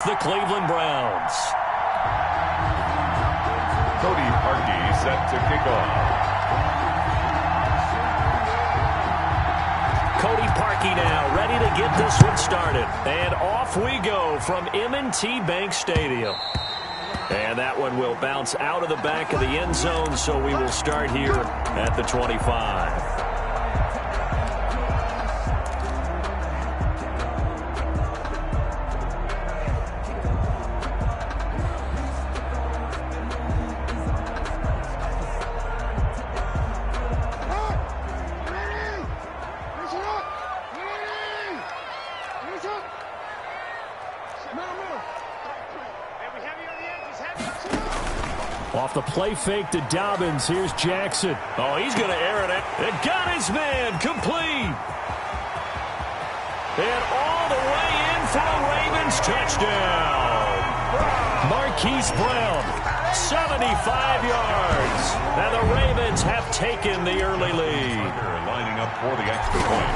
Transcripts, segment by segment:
The Cleveland Browns. Cody Parkey set to kick off. Cody Parkey now ready to get this one started. And off we go from M&T Bank Stadium. And that one will bounce out of the back of the end zone, so we will start here at the 25. Off the play fake to Dobbins. Here's Jackson. Oh, he's going to air it out. And got his man complete. And all the way in for a Ravens touchdown. Marquise Brown, 75 yards. And the Ravens have taken the early lead. They're lining up for the extra point.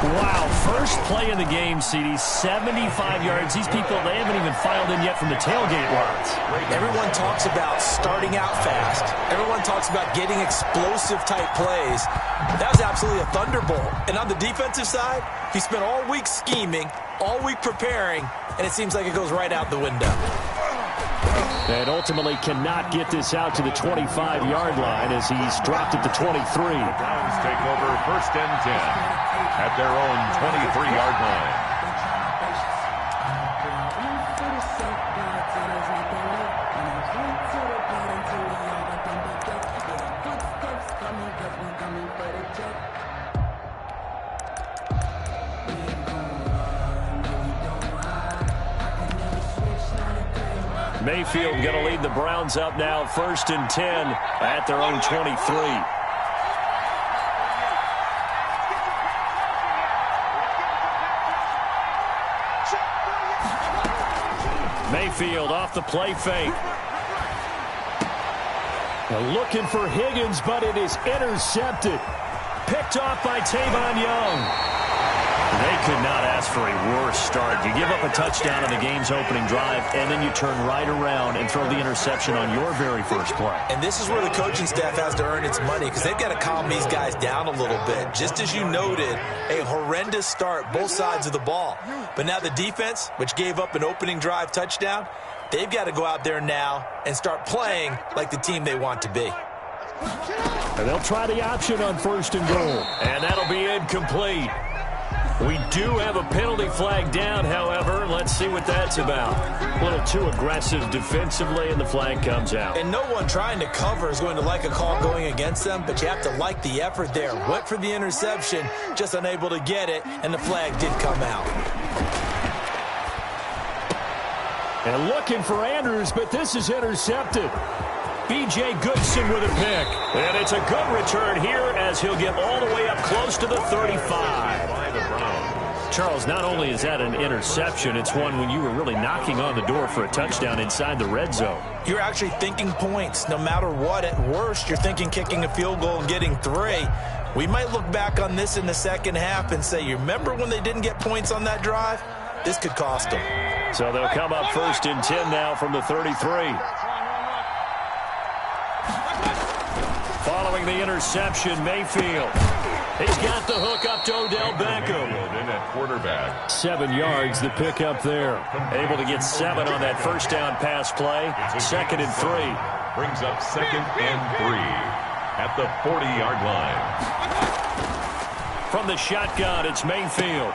Wow, first play in the game, CD, 75 yards. These people, they haven't even filed in yet from the tailgate lines. Everyone talks about starting out fast. Everyone talks about getting explosive-type plays. That was absolutely a thunderbolt. And on the defensive side, he spent all week scheming, all week preparing, and it seems like it goes right out the window. And ultimately cannot get this out to the 25-yard line as he's dropped it to 23. The Browns take over 1st and 10 at their own 23-yard line. Mayfield going to lead the Browns up now, 1st and 10 at their own 23. Mayfield off the play fake. Now looking for Higgins, but it is intercepted. Picked off by Tavon Young. They could not ask for a worse start. You give up a touchdown on the game's opening drive, and then you turn right around and throw the interception on your very first play. And this is where the coaching staff has to earn its money because they've got to calm these guys down a little bit. Just as you noted, a horrendous start, both sides of the ball. But now the defense, which gave up an opening drive touchdown, they've got to go out there now and start playing like the team they want to be. And they'll try the option on 1st and goal. And that'll be incomplete. We do have a penalty flag down, however. Let's see what that's about. A little too aggressive defensively, and the flag comes out. And no one trying to cover is going to like a call going against them, but you have to like the effort there. Went for the interception, just unable to get it, and the flag did come out. And looking for Andrews, but this is intercepted. B.J. Goodson with a pick. And it's a good return here as he'll get all the way up close to the 35. Charles, not only is that an interception, it's one when you were really knocking on the door for a touchdown inside the red zone. You're actually thinking points no matter what. At worst, you're thinking kicking a field goal and getting 3. We might look back on this in the second half and say, you remember when they didn't get points on that drive? This could cost them. So they'll come up 1st and 10 now from the 33. Following the interception, Mayfield. He's got the hook up to Odell Beckham. In at quarterback. 7 yards, the pick up there. Able to get 7 on that first down pass play. 2nd and 3. Brings up 2nd and 3 at the 40-yard line. From the shotgun, it's Mayfield.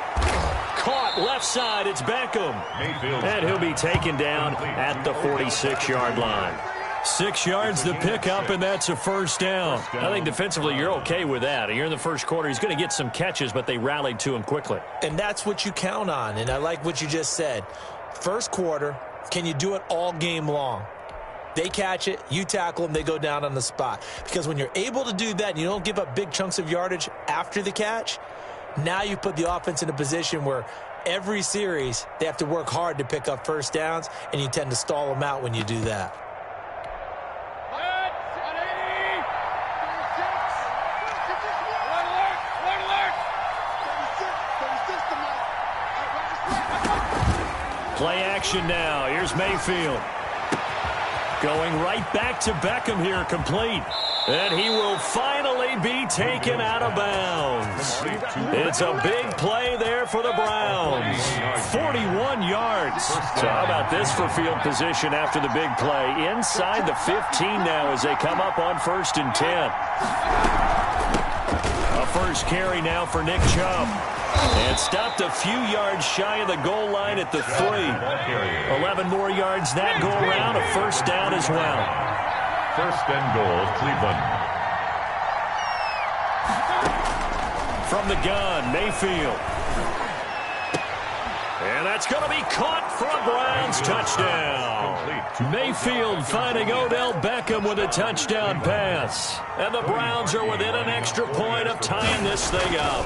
Caught left side, it's Beckham. Mayfield. And he'll be taken down at the 46-yard line. 6 yards the pickup, and that's a 1st down. I think defensively you're okay with that. Here in the first quarter, he's going to get some catches, but they rallied to him quickly. And that's what you count on, and I like what you just said. First quarter, can you do it all game long? They catch it, you tackle them, they go down on the spot. Because when you're able to do that and you don't give up big chunks of yardage after the catch, now you put the offense in a position where every series they have to work hard to pick up 1st downs, and you tend to stall them out when you do that. Play action now. Here's Mayfield. Going right back to Beckham here, complete. And he will finally be taken out of bounds. It's a big play there for the Browns. 41 yards. So how about this for field position after the big play? Inside the 15 now as they come up on 1st and 10. A first carry now for Nick Chubb. And stopped a few yards shy of the goal line at the 3. 11 more yards that go around. A first down as well. 1st and goal, Cleveland. From the gun, Mayfield. And that's going to be caught for a Browns touchdown. Mayfield finding Odell Beckham with a touchdown pass. And the Browns are within an extra point of tying this thing up.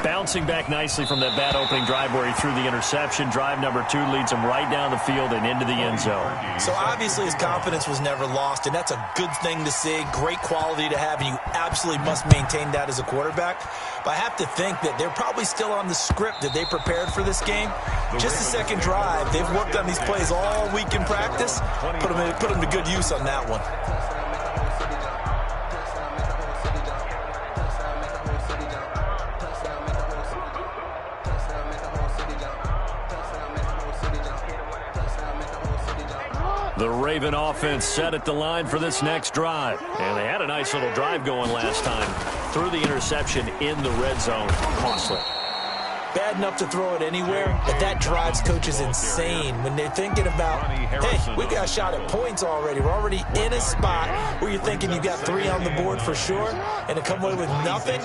Bouncing back nicely from that bad opening drive where he threw the interception. Drive number 2 leads him right down the field and into the end zone. So obviously his confidence was never lost, and that's a good thing to see. Great quality to have, and you absolutely must maintain that as a quarterback. But I have to think that they're probably still on the script that they prepared for this game. Just the second drive, they've worked on these plays all week in practice. Put them to good use on that one. The Raven offense set at the line for this next drive. And they had a nice little drive going last time. Threw the interception in the red zone. Costly. Bad enough to throw it anywhere, but that drives coaches insane when they're thinking about, hey, we got a shot at points already. We're already in a spot where you're thinking you got 3 on the board for sure, and to come away with nothing,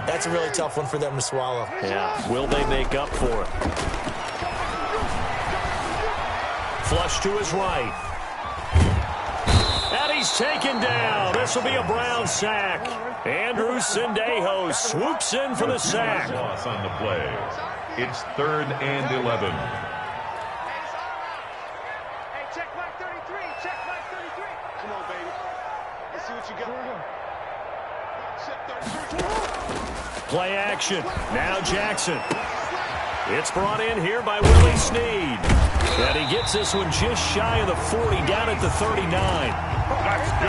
that's a really tough one for them to swallow. Yeah, will they make up for it? Flush to his right. And he's taken down. This will be a Brown sack. Andrew Sendejo swoops in for the sack. Loss on the play. It's 3rd and 11. Hey, check Mike 33. Check Mike 33. Come on, baby. Let's see what you got. Check 33. Play action. Now Jackson. It's brought in here by Willie Snead. And he gets this one just shy of the 40, down at the 39.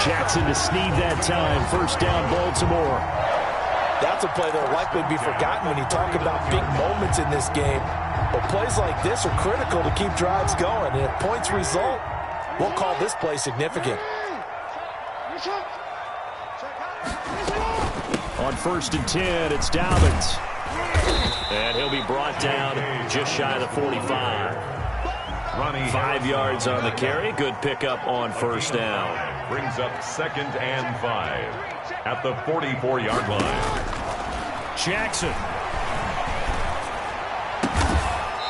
Jackson to Snead that time. First down, Baltimore. That's a play that will likely be forgotten when you talk about big moments in this game. But plays like this are critical to keep drives going. And if points result, we'll call this play significant. On 1st and 10, it's Dobbins. And he'll be brought down just shy of the 45. 5 yards on the carry. Good pickup on first down. Brings up 2nd and 5 at the 44-yard line. Jackson.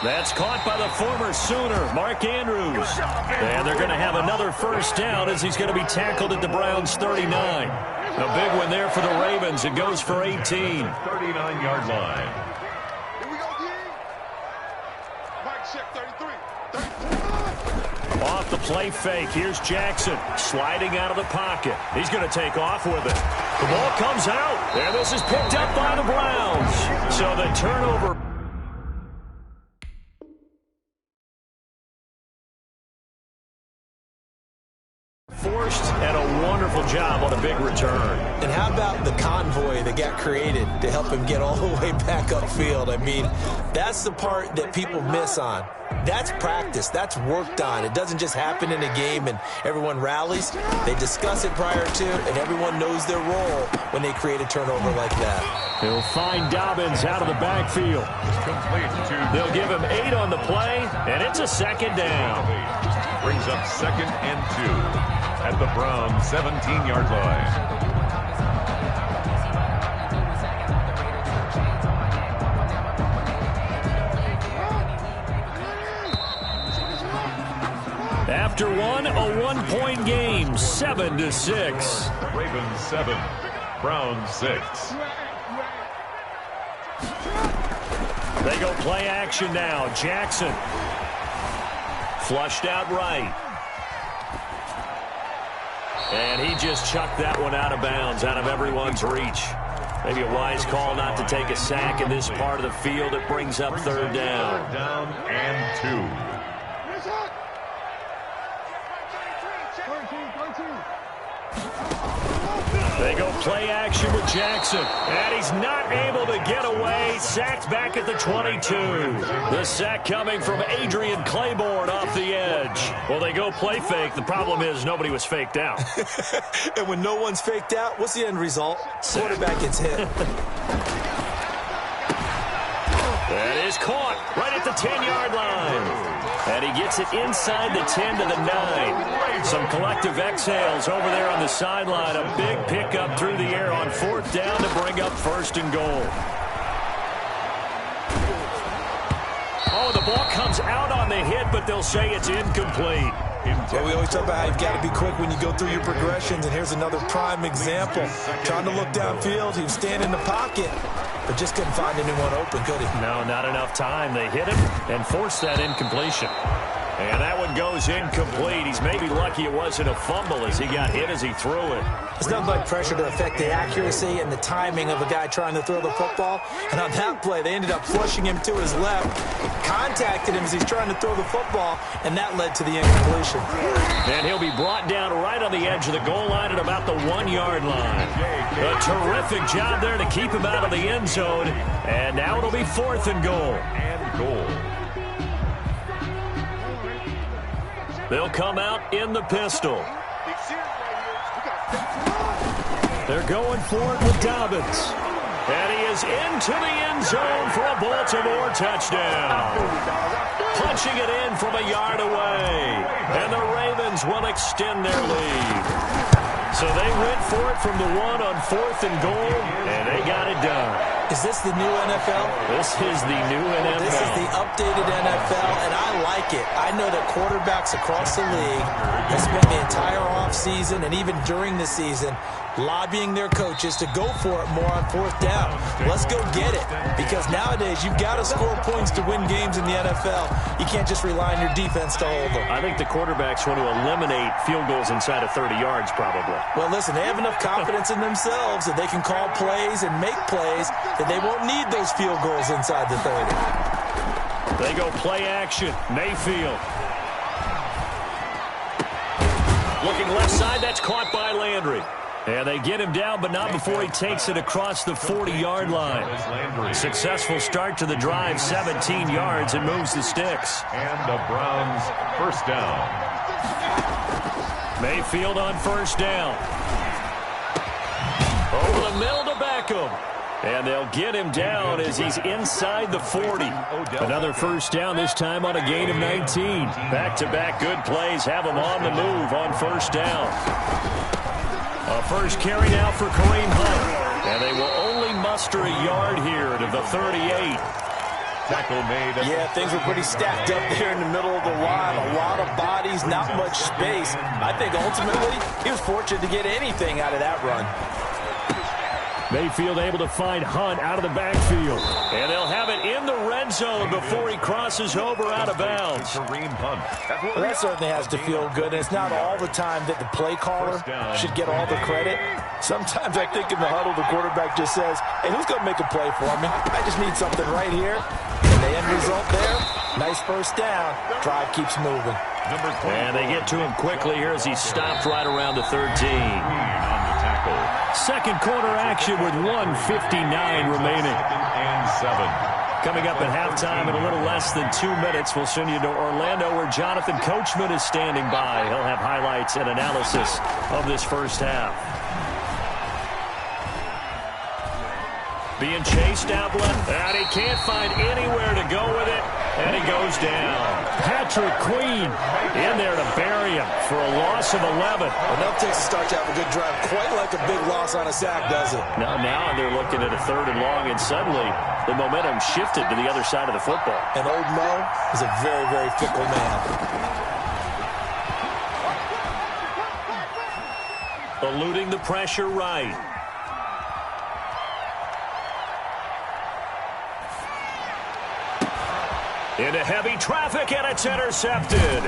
That's caught by the former Sooner, Mark Andrews. And they're going to have another first down as he's going to be tackled at the Browns' 39. A big one there for the Ravens. It goes for 18. 39-yard line. Off the play fake. Here's Jackson sliding out of the pocket. He's going to take off with it. The ball comes out, and this is picked up by the Browns. So the turnover. Forced, and a wonderful job on a big return. And how about the convoy that got created to help him get all the way back upfield? I mean, that's the part that people miss on. That's practice. That's worked on. It doesn't just happen in a game and everyone rallies. They discuss it prior to, and everyone knows their role when they create a turnover like that. He'll find Dobbins out of the backfield. They'll give him 8 on the play, and it's a second down. Brings up 2nd and 2 at the Browns' 17-yard line. After one, a one-point game, 7-6. Ravens 7, Browns 6. They go play action now. Jackson. Flushed out right. And he just chucked that one out of bounds, out of everyone's reach. Maybe a wise call not to take a sack in this part of the field. It brings up 3rd down. 3rd down and 2. They go play action with Jackson, and he's not able to get away. Sacked back at the 22. The sack coming from Adrian Claiborne off the edge. Well, they go play fake. The problem is nobody was faked out. And when no one's faked out, what's the end result? Quarterback gets hit. That is caught right at the 10-yard line. And he gets it inside the 10 to the 9. Some collective exhales over there on the sideline. A big pickup through the air on 4th down to bring up 1st and goal. Oh, the ball comes out on the hit, but they'll say it's incomplete. Yeah, we always talk about how you've got to be quick when you go through your progressions, and here's another prime example. Trying to look downfield, he was standing in the pocket, but just couldn't find anyone open, could he? No, not enough time. They hit him and forced that incompletion. And that one goes incomplete. He's maybe lucky it wasn't a fumble as he got hit as he threw it. It's nothing like pressure to affect the accuracy and the timing of a guy trying to throw the football. And on that play, they ended up flushing him to his left, contacted him as he's trying to throw the football, and that led to the incompletion. And he'll be brought down right on the edge of the goal line at about the 1-yard line. A terrific job there to keep him out of the end zone. And now it'll be 4th and goal. They'll come out in the pistol. They're going for it with Dobbins. And he is into the end zone for a Baltimore touchdown. Punching it in from a yard away. And the Ravens will extend their lead. So they went for it from the 1 on 4th and goal, and they got it done. Is this the new NFL? This is the new NFL. This is the updated NFL, and I like it. I know that quarterbacks across the league have spent the entire offseason and even during the season lobbying their coaches to go for it more on 4th down. Let's go get it, because nowadays you've got to score points to win games in the NFL. You can't just rely on your defense to hold them. I think the quarterbacks want to eliminate field goals inside of 30 yards probably. Well, listen, they have enough confidence in themselves that they can call plays and make plays that they won't need those field goals inside the 30. They go play action. Mayfield. Looking left side, that's caught by Landry. And they get him down, but not before he takes it across the 40-yard line. Successful start to the drive, 17 yards, and moves the sticks. And the Browns 1st down. Mayfield on 1st down. Over the middle to Beckham. And they'll get him down as he's inside the 40. Another 1st down, this time on a gain of 19. Back-to-back good plays have him on the move on 1st down. A first carry now for Kareem Hunt. And they will only muster a yard here to the 38. Tackle made. Yeah, things were pretty stacked up there in the middle of the line. A lot of bodies, not much space. I think ultimately he was fortunate to get anything out of that run. Mayfield able to find Hunt out of the backfield. And they'll have it in the red zone before he crosses over out of bounds. Kareem Hunt. Well, that certainly has to feel good. And it's not all the time that the play caller should get all the credit. Sometimes I think in the huddle, the quarterback just says, hey, who's going to make a play for me? I just need something right here. And the end result there, nice 1st down. Drive keeps moving. And they get to him quickly here as he's stopped right around the 13. Second quarter action with 1:59 remaining. And 7. Coming up at halftime in a little less than 2 minutes, we'll send you to Orlando where Jonathan Coachman is standing by. He'll have highlights and analysis of this 1st half. Being chased out left, and he can't find anywhere to go with it, and he goes down. Patrick Queen in there to bury him for a loss of 11. Enough takes to start to have a good drive, quite like a big loss on a sack, does it? Now they're looking at a 3rd and long, and suddenly the momentum shifted to the other side of the football. And old Mo is a very, very fickle man. Eluding the pressure right. Into heavy traffic, and it's intercepted.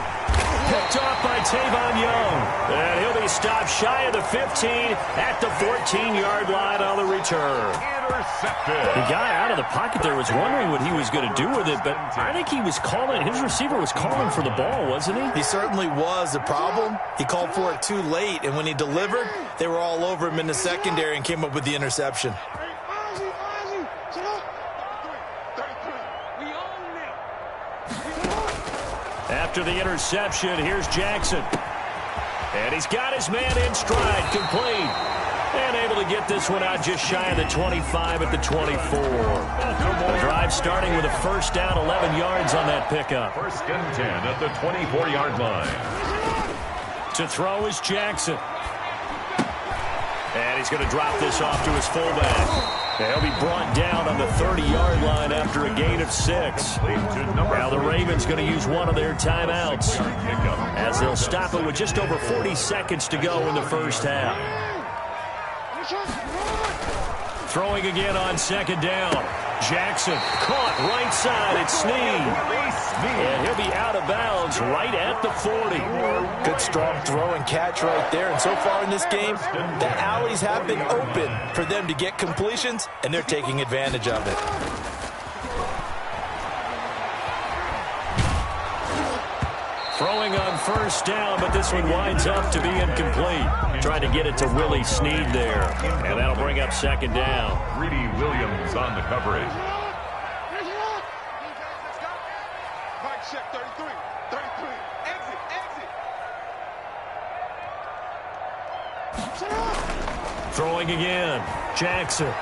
Picked off by Tavon Young. And he'll be stopped shy of the 15 at the 14-yard line on the return. Intercepted. The guy out of the pocket there was wondering what he was going to do with it, but I think he was calling, his receiver was calling for the ball, wasn't he? He certainly was. The problem, he called for it too late, and when he delivered, they were all over him in the secondary and came up with the interception. After the interception, here's Jackson. And he's got his man in stride, complete. And able to get this one out just shy of the 25 at the 24. The drive starting with a first down, 11 yards on that pickup. First and 10 at the 24-yard line. To throw is Jackson. And he's going to drop this off to his fullback. He'll be brought down on the 30-yard line after a gain of 6. Now the Ravens going to use one of their timeouts as they'll stop it with just over 40 seconds to go in the first half. Throwing again on second down. Jackson caught right side. It's Snead. And he'll be out of bounds right at the 40. Good strong throw and catch right there. And so far in this game, the alleys have been open for them to get completions, and they're taking advantage of it. Throwing on first down, but this one winds up to be incomplete. Trying to get it to Willie Snead there. And that'll bring up second down. Greedy Williams on the coverage. Mike check 33. 33. Exit. Exit. Throwing again. Jackson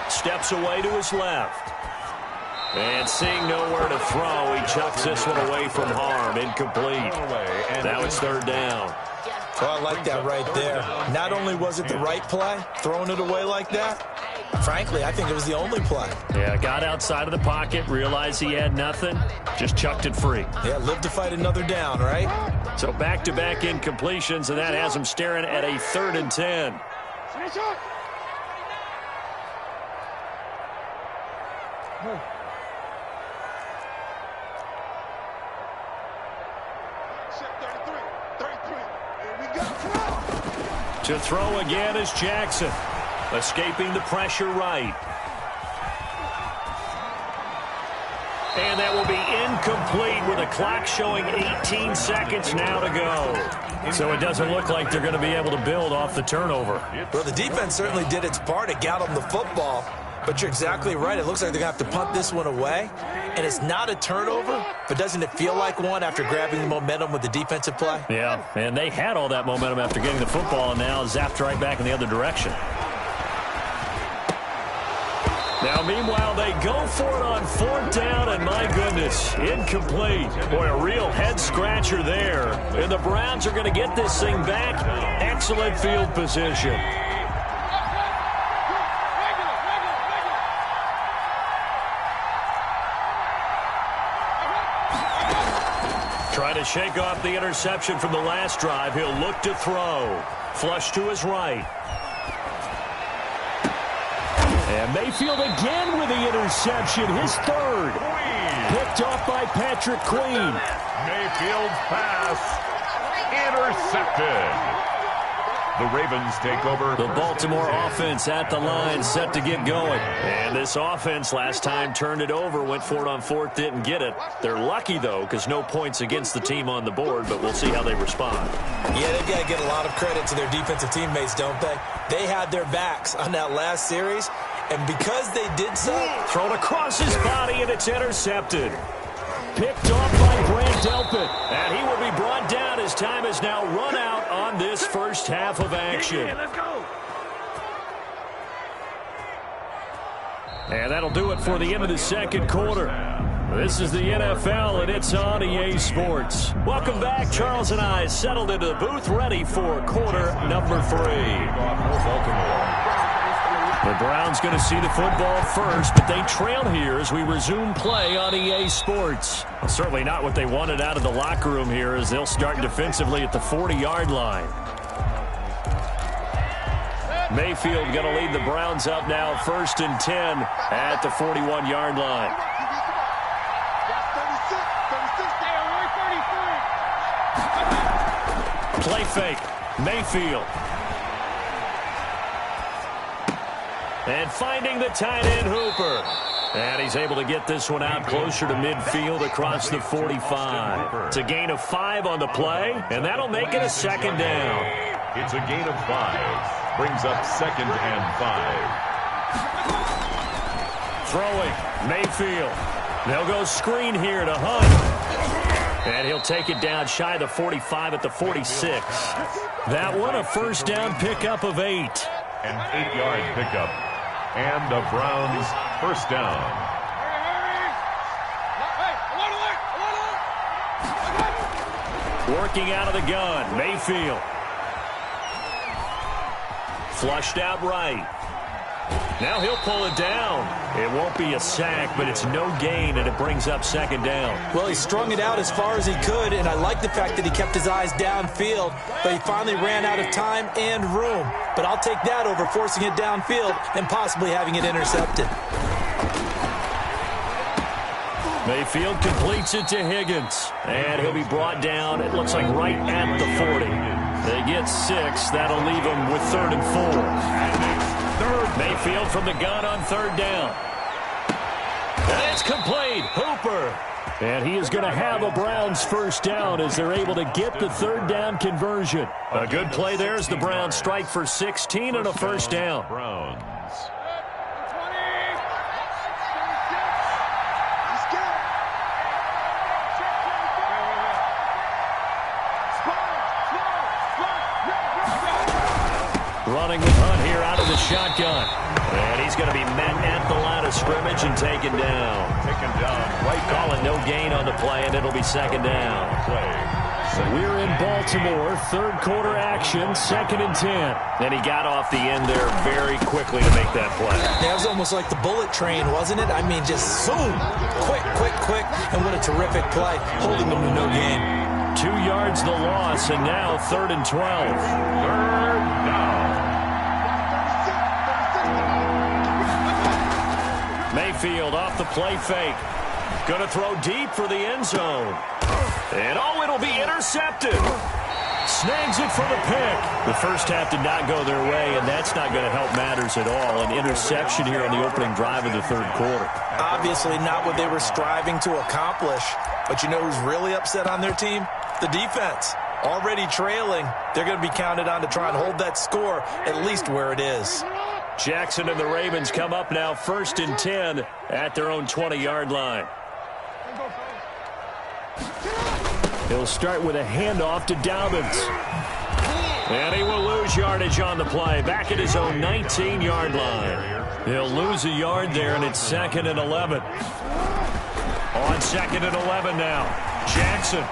steps away to his left. And seeing nowhere to throw, he chucks this one away from harm. Incomplete. Now it's third down. Oh, I like that right there. Not only was it the right play, throwing it away like that, frankly, I think it was the only play. Yeah, got outside of the pocket, realized he had nothing, just chucked it free. Yeah, live to fight another down, right? So back-to-back incompletions, and that has him staring at a 3rd and 10. To throw again is Jackson, escaping the pressure right. And that will be incomplete with a clock showing 18 seconds now to go. So it doesn't look like they're going to be able to build off the turnover. Well, the defense certainly did its part to get them the football, but you're exactly right. It looks like they're going to have to punt this one away. And it's not a turnover, but doesn't it feel like one after grabbing the momentum with the defensive play? Yeah, and they had all that momentum after getting the football, and now zapped right back in the other direction. Now, meanwhile, they go for it on 4th down, and my goodness, incomplete. Boy, a real head-scratcher there. And the Browns are going to get this thing back. Excellent field position. Trying to shake off the interception from the last drive. He'll look to throw. Flush to his right. And Mayfield again with the interception, his 3rd. Picked off by Patrick Queen. Mayfield's pass intercepted. The Ravens take over. The Baltimore offense at the line, set to get going. And this offense last time turned it over, went for it on 4th, didn't get it. They're lucky, though, because no points against the team on the board, but we'll see how they respond. Yeah, they've got to get a lot of credit to their defensive teammates, don't they? They had their backs on that last series, and because they did so... Thrown across his body, and it's intercepted. Picked off by Grant Delpit. And he will be brought down as time is now run out on this first half of action. Let's go. And that'll do it for the end of the second quarter. This is the NFL, and it's on EA Sports. Welcome back. Charles and I settled into the booth, ready for quarter number 3. The Browns going to see the football first, but they trail here as we resume play on EA Sports. Well, certainly not what they wanted out of the locker room here as they'll start defensively at the 40-yard line. Mayfield going to lead the Browns up now, 1st and 10 at the 41-yard line. Play fake. Mayfield. And finding the tight end, Hooper. And he's able to get this one out closer to midfield across the 45. It's a gain of 5 on the play, and that'll make it a second down. It's a gain of 5. Brings up 2nd and 5. Throwing. Mayfield. They'll go screen here to Hunt. And he'll take it down shy of the 45 at the 46. That one a first down pickup of 8. An 8-yard pickup. And the Browns first down. Working out of the gun. Mayfield. Flushed out right. Now he'll pull it down. It won't be a sack, but it's no gain, and it brings up second down. Well, he strung it out as far as he could, and I like the fact that he kept his eyes downfield, but he finally ran out of time and room. But I'll take that over forcing it downfield and possibly having it intercepted. Mayfield completes it to Higgins, and he'll be brought down, it looks like right at the 40. They get 6. That'll leave them with 3rd and 4. Mayfield from the gun on 3rd down. And it's complete. Hooper. And he is going to have a Browns first down as they're able to get the 3rd down conversion. A good play there as the Browns strike for 16 and a first down. Browns. Running with Hunt here out of the shotgun. And he's going to be met at the line of scrimmage and taken down. Taken down right. Calling no gain on the play, and it'll be second down. We're in Baltimore. 3rd quarter action. 2nd and 10. And he got off the end there very quickly to make that play. That was almost like the bullet train, wasn't it? I mean, just zoom. Quick, quick, quick. And what a terrific play. Holding them to no gain. 2 yards the loss, and now 3rd and 12. 3rd down. Mayfield off the play fake. Going to throw deep for the end zone. And oh, it'll be intercepted. Snags it for the pick. The first half did not go their way, and that's not going to help matters at all. An interception here on the opening drive of the 3rd quarter. Obviously not what they were striving to accomplish. But you know who's really upset on their team? The defense. Already trailing. They're going to be counted on to try and hold that score at least where it is. Jackson and the Ravens come up now 1st and 10 at their own 20-yard line. He'll start with a handoff to Dobbins. And he will lose yardage on the play. Back at his own 19-yard line. He'll lose a yard there, and it's 2nd and 11. On 2nd and 11 now. Jackson.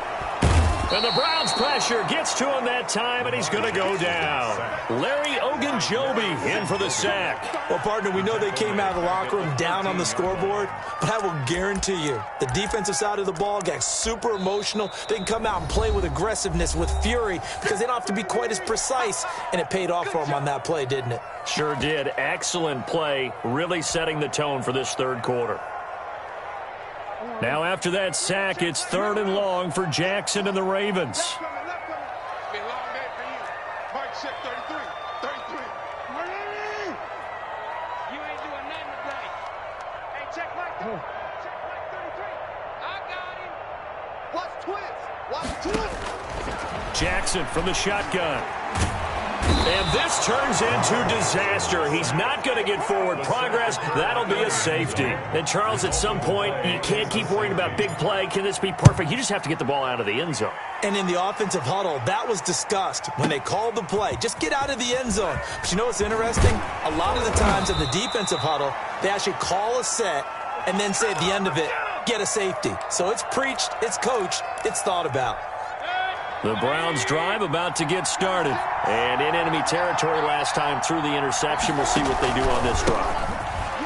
And the Browns pressure gets to him that time, and he's going to go down. Larry Ogunjobi in for the sack. Well, partner, we know they came out of the locker room down on the scoreboard, but I will guarantee you the defensive side of the ball got super emotional. They can come out and play with aggressiveness, with fury, because they don't have to be quite as precise, and it paid off for them on that play, didn't it? Sure did. Excellent play, really setting the tone for this 3rd quarter. Now after that sack, it's 3rd and long for Jackson and the Ravens. Jackson from the shotgun. And this turns into disaster. He's not going to get forward progress. That'll be a safety. And, Charles, at some point, you can't keep worrying about big play. Can this be perfect? You just have to get the ball out of the end zone. And in the offensive huddle, that was discussed when they called the play. Just get out of the end zone. But you know what's interesting? A lot of the times in the defensive huddle, they actually call a set and then say at the end of it, get a safety. So it's preached, it's coached, it's thought about. The Browns drive about to get started. And in enemy territory last time through the interception. We'll see what they do on this drive.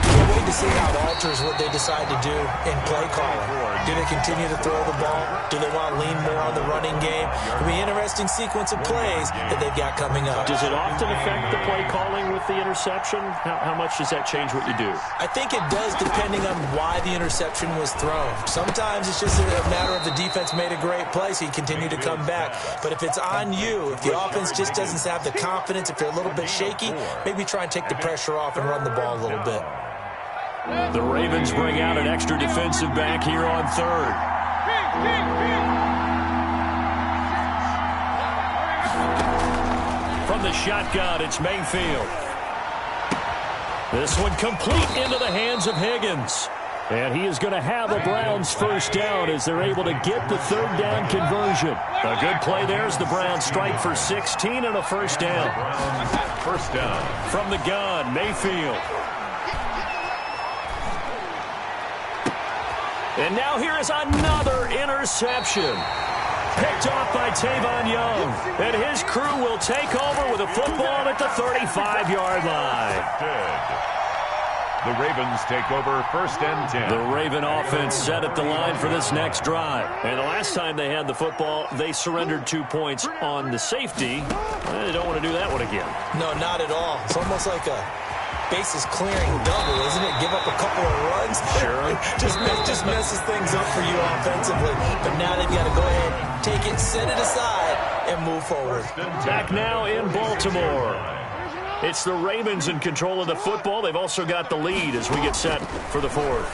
Can't wait to see how it alters what they decide to do in play calling. Do they continue to throw the ball? Do they want to lean more on the running game? It'll be an interesting sequence of plays that they've got coming up. Does it often affect the play calling with the interception? How much does that change what you do? I think it does, depending on why the interception was thrown. Sometimes it's just a matter of the defense made a great play, so you continue to come back. But if it's on you, if the offense just doesn't have the confidence, if they're a little bit shaky, maybe try and take the pressure off and run the ball a little bit. The Ravens bring out an extra defensive back here on third. From the shotgun, it's Mayfield. This one complete into the hands of Higgins. And he is going to have a Browns first down as they're able to get the third down conversion. A good play there as the Browns strike for 16 and a first down. First down. From the gun, Mayfield. And now here is another interception. Picked off by Tavon Young. And his crew will take over with a football at the 35-yard line. The Ravens take over first and 10. The Raven offense set at the line for this next drive. And the last time they had the football, they surrendered 2 points on the safety. They don't want to do that one again. No, not at all. It's almost like a bases clearing double, isn't it? Give up a couple of runs. Sure. just messes things up for you offensively. But now they've got to go ahead, take it, set it aside, and move forward. Back now in Baltimore. It's the Ravens in control of the football. They've also got the lead as we get set for the fourth.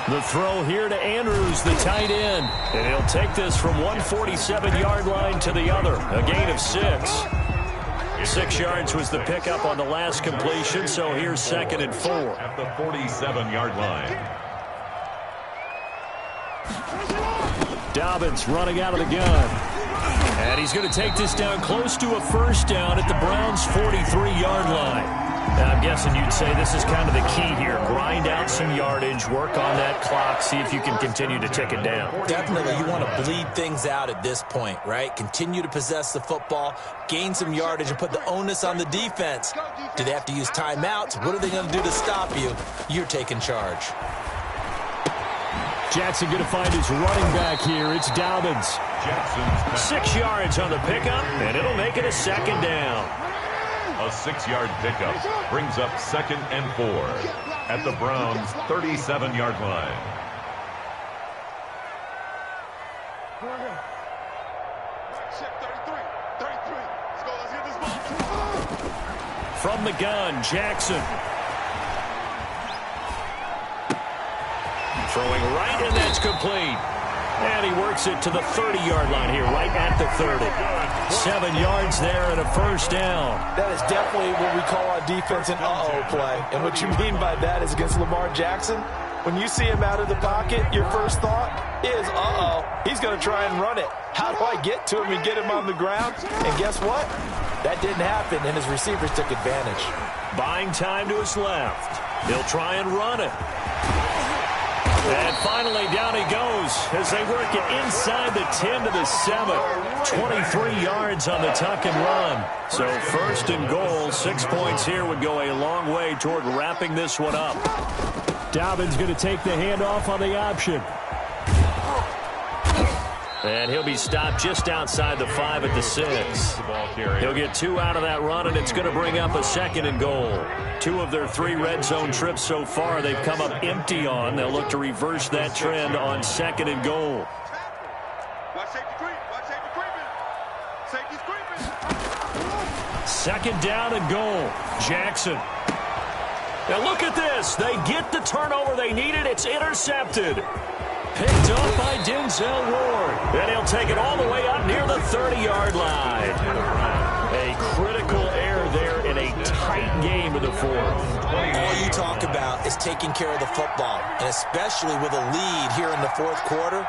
The throw here to Andrews, the tight end. And he'll take this from 147-yard line to the other. A gain of 6. 6 yards was the pickup on the last completion, so here's 2nd and 4. At the 47-yard line. Dobbins running out of the gun. And he's going to take this down close to a first down at the Browns' 43-yard line. Now, I'm guessing you'd say this is kind of the key here. Grind out some yardage, work on that clock, see if you can continue to tick it down. Definitely, you want to bleed things out at this point, right? Continue to possess the football, gain some yardage, and put the onus on the defense. Do they have to use timeouts? What are they going to do to stop you? You're taking charge. Jackson going to find his running back here. It's Dobbins. 6 yards on the pickup, and it'll make it a 2nd down. A 6-yard pickup brings up 2nd and 4 at the Browns' 37-yard line. From the gun, Jackson. Throwing right, and that's complete. And he works it to the 30-yard line here, right at the 30. 7 yards there and a first down. That is definitely what we call on defense an uh-oh play. And what you mean by that is against Lamar Jackson, when you see him out of the pocket, your first thought is, uh-oh, he's going to try and run it. How do I get to him and get him on the ground? And guess what? That didn't happen, and his receivers took advantage. Buying time to his left. He'll try and run it. And finally, down he goes as they work it inside the 10 to the 7. 23 yards on the tuck and run. So 1st and goal, 6 points here would go a long way toward wrapping this one up. Dobbins going to take the handoff on the option. And he'll be stopped just outside the 5 at the 6. He'll get 2 out of that run, and it's going to bring up a 2nd and goal. 2 of their 3 red zone trips so far they've come up empty on. They'll look to reverse that trend on 2nd and goal. Second down and goal. Jackson. Now look at this. They get the turnover they needed. It's intercepted. Picked up by Denzel Ward. And he'll take it all the way up near the 30-yard line. A critical error there in a tight game of the 4th. All you talk about is taking care of the football, and especially with a lead here in the 4th quarter,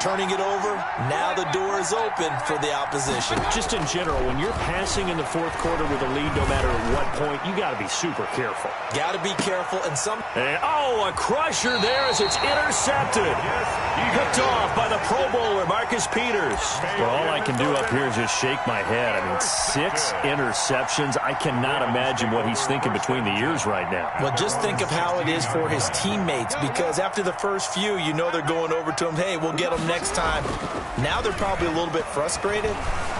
turning it over. Now the door is open for the opposition. Just in general, when you're passing in the fourth quarter with a lead, no matter at what point, you got to be super careful. Got to be careful. And a crusher there as it's intercepted. Picked off by the Pro Bowler, Marcus Peters. Well, all I can do up here is just shake my head. I mean, 6 interceptions. I cannot imagine what he's thinking between the ears right now. Well, just think of how it is for his teammates, because after the first few, you know they're going over to him, hey, we'll get them next time. Now they're probably a little bit frustrated.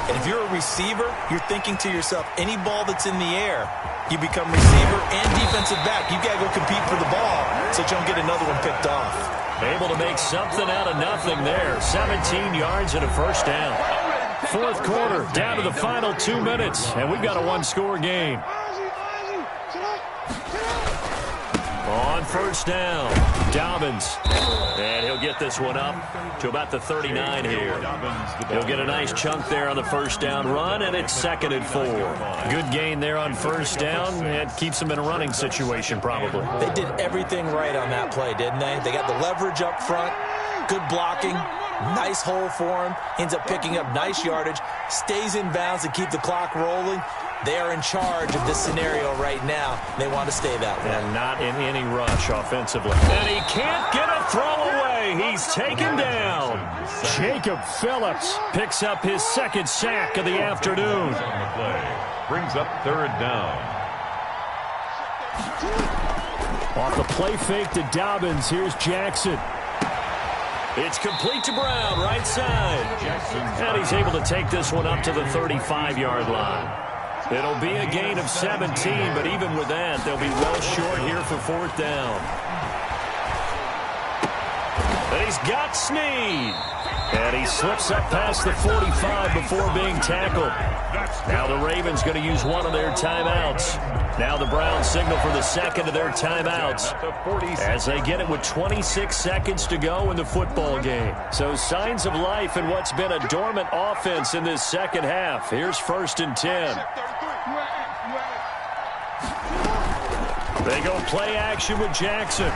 And if you're a receiver, you're thinking to yourself, any ball that's in the air, you become receiver and defensive back. You got to go compete for the ball so that you don't get another one picked off. Able to make something out of nothing there. 17 yards and a first down. Fourth quarter, down to the final 2 minutes, and we've got a one-score game. On first down, Dobbins. And he'll get this one up to about the 39 here. He'll get a nice chunk there on the first down run, and it's 2nd and 4. Good gain there on first down, and keeps them in a running situation probably. They did everything right on that play, didn't they? They got the leverage up front, good blocking, nice hole for him, ends up picking up nice yardage, stays in bounds to keep the clock rolling. They are in charge of this scenario right now. They want to stay that way. And not in any rush offensively. And he can't get a throw away. He's taken down. Jacob Phillips picks up his 2nd sack of the afternoon. Brings up 3rd down. Off the play fake to Dobbins. Here's Jackson. It's complete to Brown, right side. And he's able to take this one up to the 35-yard line. It'll be a gain of 17, but even with that, they'll be well short here for 4th down. And he's got Snead. And he slips up past the 45 before being tackled. Now the Ravens going to use one of their timeouts. Now the Browns signal for the 2nd of their timeouts as they get it with 26 seconds to go in the football game. So signs of life in what's been a dormant offense in this second half. Here's 1st and 10. They go play action with Jackson.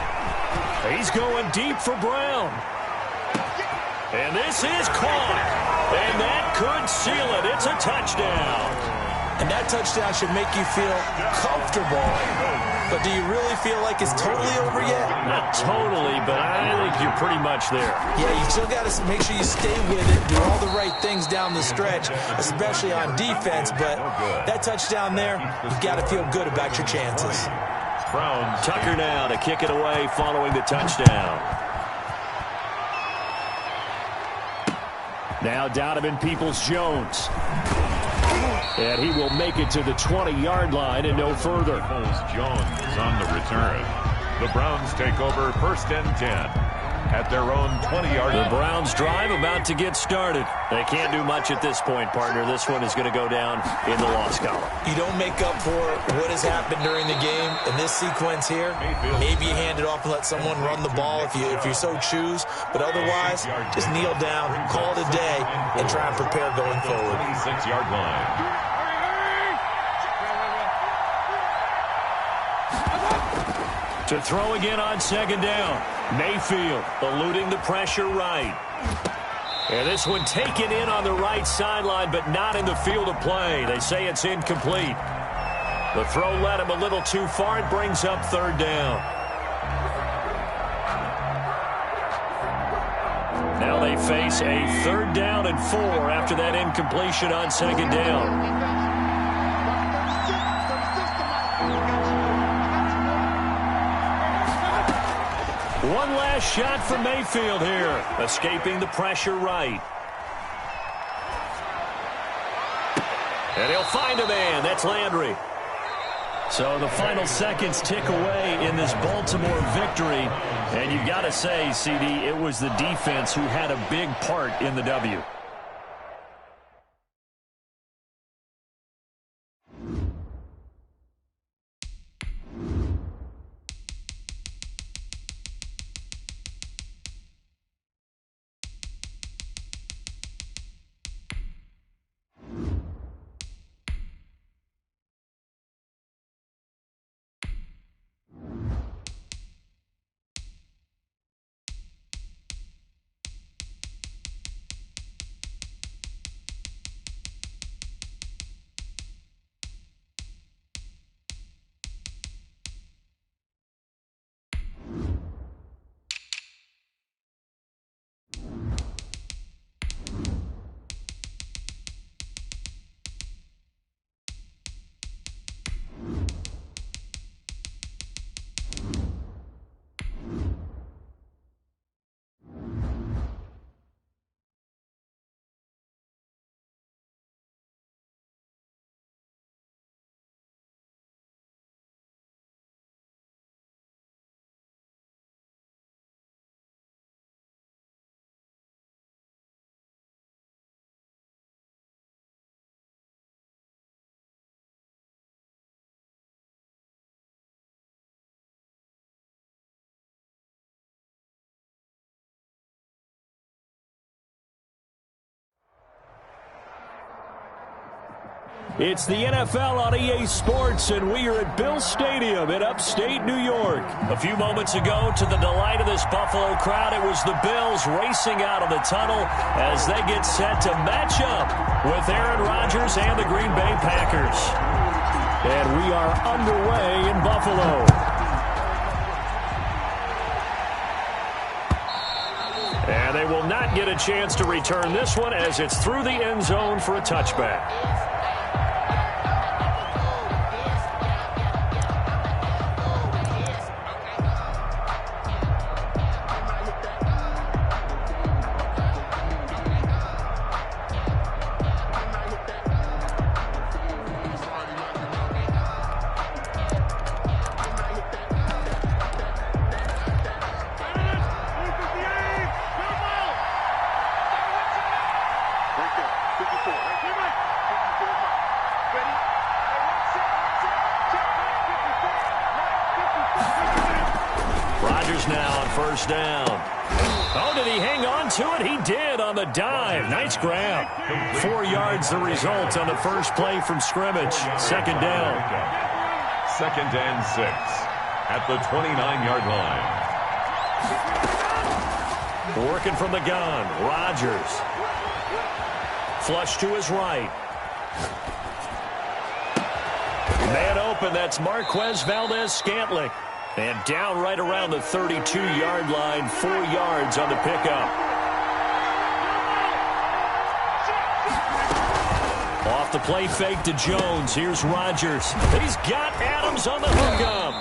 He's going deep for Brown. And this is caught. And that could seal it. It's a touchdown. And that touchdown should make you feel comfortable. But do you really feel like it's totally over yet? Not totally, but I think you're pretty much there. Yeah, you still got to make sure you stay with it, do all the right things down the stretch, especially on defense. But that touchdown there, you've got to feel good about your chances. Tucker now to kick it away following the touchdown. Now Donovan Peoples-Jones. And he will make it to the 20-yard line and no further. Peoples-Jones on the return. The Browns take over 1st and 10 at their own 20-yard line. The Browns drive about to get started. They can't do much at this point, partner. This one is going to go down in the loss column. You don't make up for what has happened during the game in this sequence here. Maybe you hand it off and let someone run the ball if you so choose. But otherwise, just kneel down, call it a day, and try and prepare going forward. 26-yard line. To throw again on 2nd down. Mayfield eluding the pressure right. And this one taken in on the right sideline, but not in the field of play. They say it's incomplete. The throw led him a little too far. It brings up 3rd down. Now they face a 3rd down and 4 after that incompletion on 2nd down. One last shot for Mayfield here, escaping the pressure right. And he'll find a man. That's Landry. So the final seconds tick away in this Baltimore victory. And you've got to say, CD, it was the defense who had a big part in the W. It's the NFL on EA Sports, and we are at Bill Stadium in upstate New York. A few moments ago, to the delight of this Buffalo crowd, it was the Bills racing out of the tunnel as they get set to match up with Aaron Rodgers and the Green Bay Packers. And we are underway in Buffalo. And they will not get a chance to return this one as it's through the end zone for a touchback. Now on first down. Oh, did he hang on to it? He did on the dive. Nice grab. 4 yards the result on the first play from scrimmage. Second down. 2nd and 6 at the 29-yard line. Working from the gun. Rodgers. Flush to his right. Man open. That's Marquez Valdez-Scantling. And down right around the 32-yard line, 4 yards on the pickup. Off the play fake to Jones. Here's Rodgers. He's got Adams on the hookup.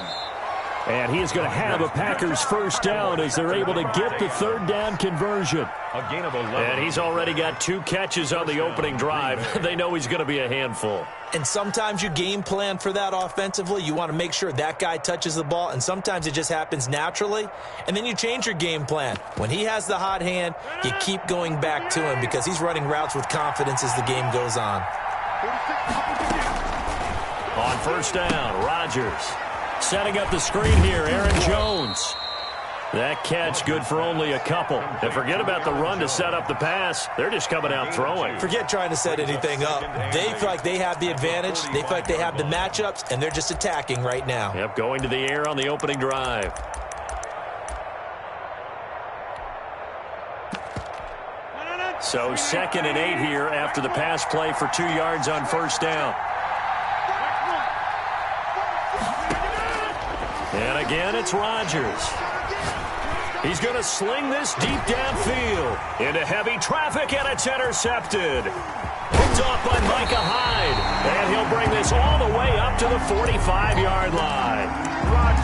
And he is going to have a Packers first down as they're able to get the third down conversion. A gain of 11. And he's already got 2 catches on the opening drive. They know he's going to be a handful. And sometimes you game plan for that offensively. You want to make sure that guy touches the ball, and sometimes it just happens naturally. And then you change your game plan. When he has the hot hand, you keep going back to him because he's running routes with confidence as the game goes on. On first down, Rodgers. Setting up the screen here, Aaron Jones. That catch good for only a couple. And forget about the run to set up the pass. They're just coming out throwing. Forget trying to set anything up. They feel like they have the advantage. They feel like they have the matchups, and they're just attacking right now. Yep, going to the air on the opening drive. So 2nd and 8 here after the pass play for 2 yards on first down. And again, it's Rodgers. He's going to sling this deep downfield into heavy traffic, and it's intercepted. Picked off by Micah Hyde. And he'll bring this all the way up to the 45-yard line.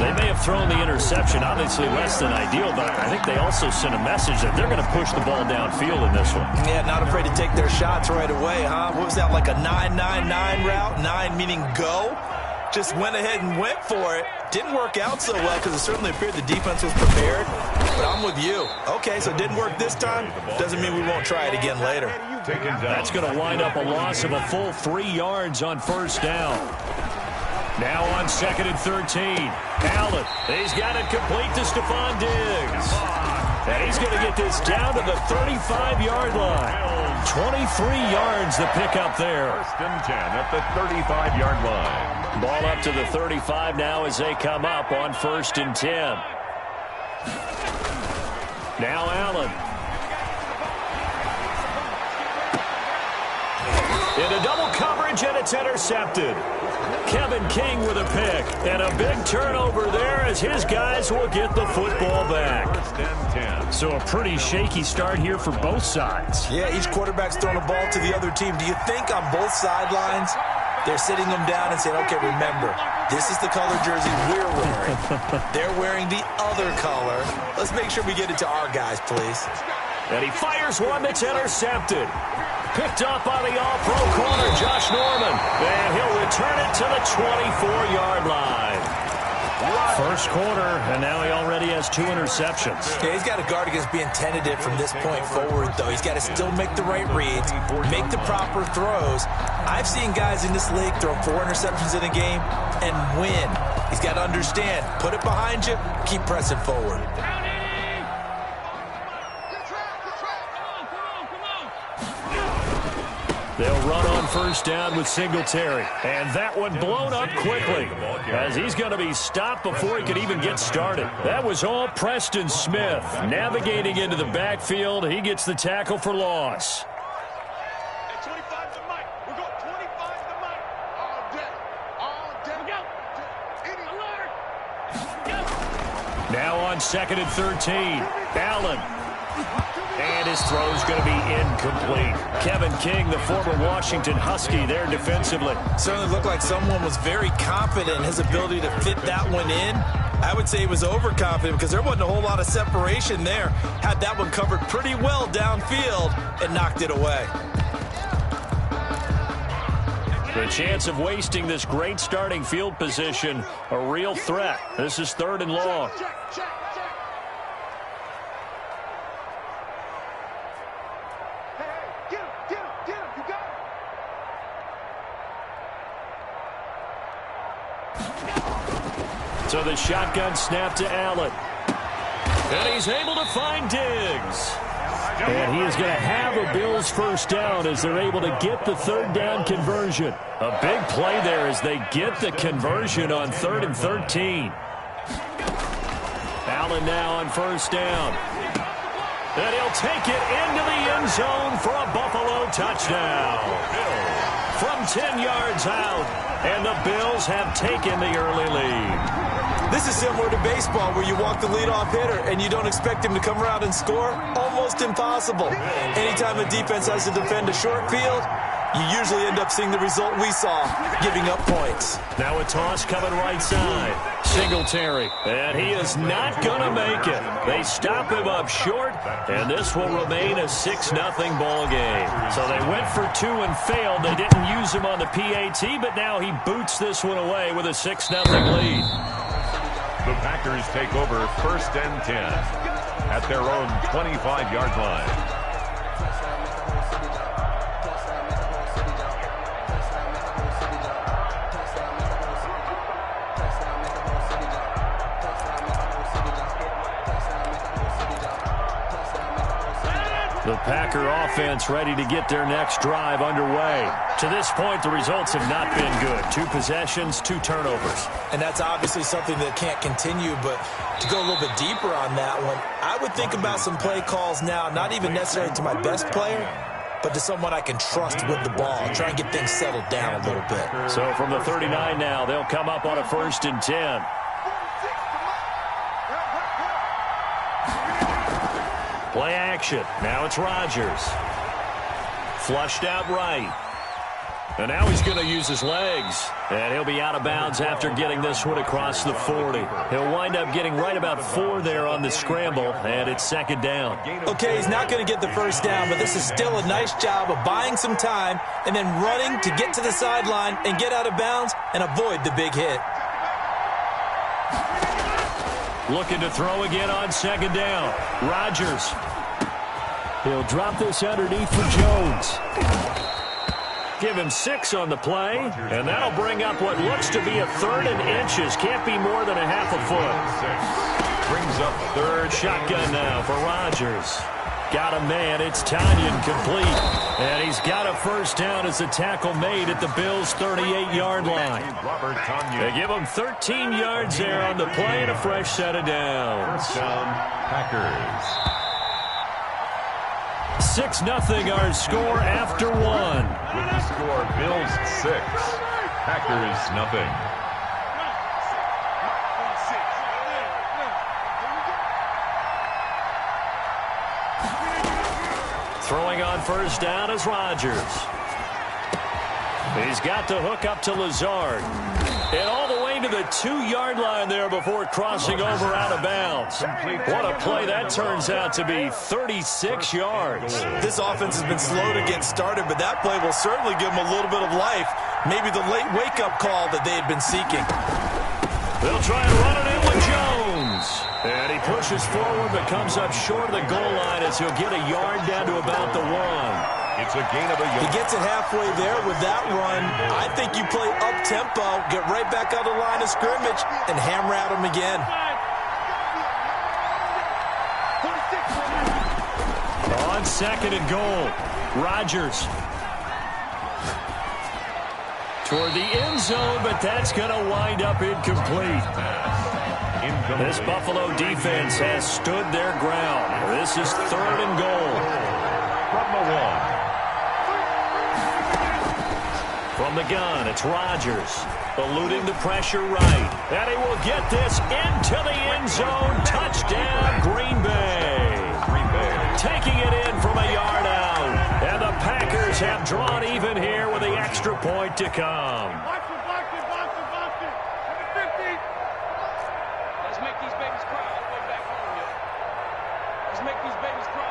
They may have thrown the interception, obviously less than ideal, but I think they also sent a message that they're going to push the ball downfield in this one. Yeah, not afraid to take their shots right away, huh? What was that, like a 9-9-9 route? 9 meaning go? Just went ahead and went for it. Didn't work out so well because it certainly appeared the defense was prepared. But I'm with you. Okay, so it didn't work this time. Doesn't mean we won't try it again later. That's going to wind up a loss of a full 3 yards on first down. Now on 2nd and 13. Allen, he's got it complete to Stephon Diggs. And he's going to get this down to the 35-yard line. 23 yards the pickup there. 1st and 10 at the 35-yard line. Ball up to the 35 now as they come up on 1st and 10. Now Allen. Into double coverage, and it's intercepted. Kevin King with a pick, and a big turnover there as his guys will get the football back. 1st and 10. So a pretty shaky start here for both sides. Yeah, each quarterback's throwing a ball to the other team. Do you think on both sidelines they're sitting them down and saying, okay, remember, this is the color jersey we're wearing. They're wearing the other color. Let's make sure we get it to our guys, please. And he fires one that's intercepted. Picked up by the all-pro corner, Josh Norman. And he'll return it to the 24-yard line. First quarter, and now he already has 2 interceptions. Yeah, he's got to guard against being tentative from this point forward, though. He's got to still make the right reads, make the proper throws. I've seen guys in this league throw 4 interceptions in a game and win. He's got to understand, put it behind you, keep pressing forward. They'll run on first down with Singletary. And that one blown up quickly as he's going to be stopped before he could even get started. That was all Preston Smith. Navigating into the backfield, he gets the tackle for loss. Now on 2nd and 13, Allen. And his throw's going to be incomplete. Kevin King, the former Washington Husky, there defensively. Certainly looked like someone was very confident in his ability to fit that one in. I would say he was overconfident because there wasn't a whole lot of separation there. Had that one covered pretty well downfield and knocked it away. The chance of wasting this great starting field position, a real threat. This is 3rd and long. So the shotgun snap to Allen. And he's able to find Diggs. And he is going to have a Bills first down as they're able to get the 3rd down conversion. A big play there as they get the conversion on 3rd and 13. Allen now on first down. And he'll take it into the end zone for a Buffalo touchdown. From 10 yards out, and the Bills have taken the early lead. This is similar to baseball where you walk the leadoff hitter and you don't expect him to come around and score. Almost impossible. Anytime a defense has to defend a short field, you usually end up seeing the result we saw, giving up points. Now a toss coming right side. Singletary. And he is not going to make it. They stop him up short, and this will remain a 6-0 ball game. So they went for 2 and failed. They didn't use him on the PAT, but now he boots this one away with a 6-0 lead. The Packers take over 1st and 10 at their own 25-yard line. The Packer offense ready to get their next drive underway. To this point, the results have not been good. 2 possessions, 2 turnovers. And that's obviously something that can't continue, but to go a little bit deeper on that one, I would think about some play calls now, not even necessarily to my best player, but to someone I can trust with the ball. Try and get things settled down a little bit. So from the 39 now, they'll come up on a 1st and 10. Play action. Now it's Rodgers. Flushed out right. And now he's going to use his legs. And he'll be out of bounds after getting this one across the 40. He'll wind up getting right about 4 there on the scramble, and it's 2nd down. Okay, he's not going to get the first down, but this is still a nice job of buying some time and then running to get to the sideline and get out of bounds and avoid the big hit. Looking to throw again on 2nd down. Rodgers. He'll drop this underneath for Jones. Give him 6 on the play, and that'll bring up what looks to be a 3rd and inches. Can't be more than a half a foot. Brings up 3rd shotgun now for Rodgers. Got a man. It's Tanyan complete. And he's got a first down as the tackle made at the Bills' 38-yard line. They give him 13 yards there on the play and a fresh set of downs. First down, Packers. 6-0 our score after 1. With the score, Bills 6, Packers nothing. Throwing on first down is Rodgers. He's got the hook up to Lazard. And all the way to the 2-yard line there before crossing over out of bounds. What a play that turns out to be, 36 yards. This offense has been slow to get started, but that play will certainly give them a little bit of life. Maybe the late wake-up call that they had been seeking. They'll try and run it in with Jones. And he pushes forward but comes up short of the goal line as he'll get a yard down to about the 1. It's a gain of a yard. He gets it halfway there with that run. I think you play up-tempo, get right back on the line of scrimmage, and hammer at him again. On 2nd and goal, Rodgers. Toward the end zone, but that's going to wind up incomplete. This Buffalo defense has stood their ground. This is 3rd and goal. From the 1. From the gun, it's Rodgers. Eluding the pressure right. And he will get this into the end zone. Touchdown, Green Bay. Taking it in from a yard out. And the Packers have drawn even here with the extra point to come. Box it. Number 50. Let's make these babies cry all the way back home, yo. Let's make these babies cry.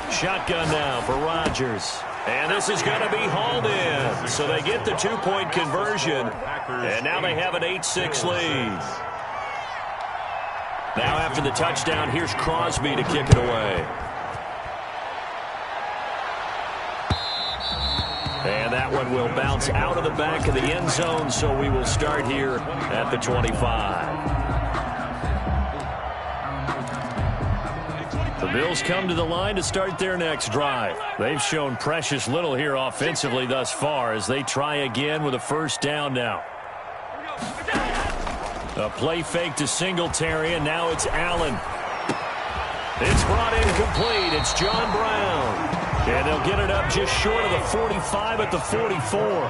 Over. Shotgun now for Rodgers. And this is going to be hauled in. So they get the 2-point conversion. And now they have an 8-6 lead. Now after the touchdown, here's Crosby to kick it away. And that one will bounce out of the back of the end zone, so we will start here at the 25. The Bills come to the line to start their next drive. They've shown precious little here offensively thus far as they try again with a first down now. A play fake to Singletary, and now it's Allen. It's brought in complete. It's John Brown. And they'll get it up just short of the 45 at the 44.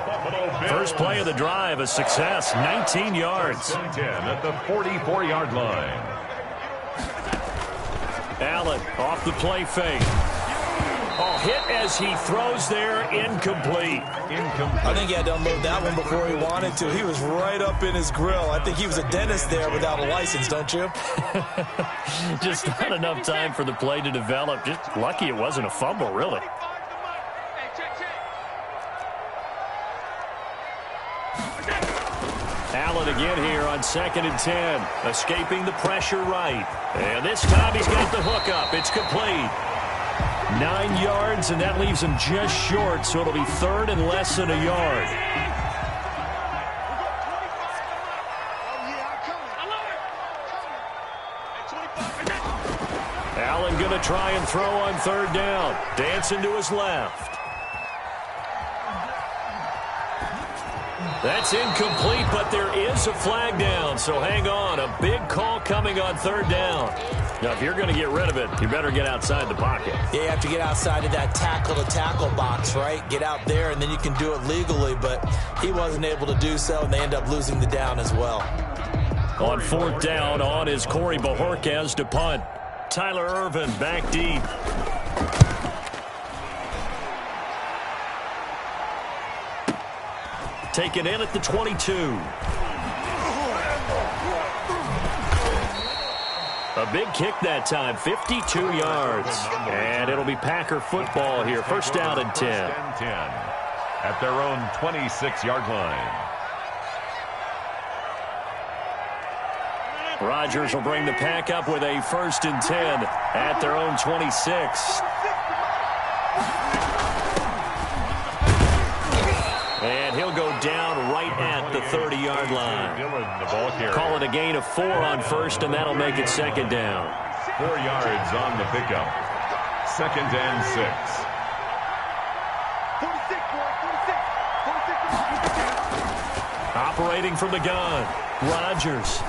First play of the drive, a success, 19 yards. 10 at the 44-yard line. Allen off the play fake. Oh, hit as he throws there, incomplete. I think he had to unload that one before he wanted to. He was right up in his grill. I think he was a dentist there without a license, don't you? Just not enough time for the play to develop. Just lucky it wasn't a fumble, really. Allen again here on 2nd and 10. Escaping the pressure right. And this time he's got the hook up. It's complete. 9 yards, and that leaves him just short, so it'll be 3rd and less than a yard. Allen going to try and throw on 3rd down. Dancing to his left. That's incomplete, but there is a flag down, so hang on. A big call coming on 3rd down. Now, if you're going to get rid of it, you better get outside the pocket. Yeah, you have to get outside of that tackle-to-tackle box, right? Get out there, and then you can do it legally, but he wasn't able to do so, and they end up losing the down as well. On 4th down, on is Corey Bojorquez to punt. Tyler Ervin back deep. Taken in at the 22. A big kick that time, 52 yards. And it'll be Packer football here. First down and 10. At their own 26-yard line. Rodgers will bring the Pack up with a 1st and 10 at their own 26. And he'll go down right at the 30-yard line. Call it a gain of 4 on 1st, and that'll make it 2nd down. 4 yards on the pickup. 2nd and 6. 46. Operating from the gun, Rodgers.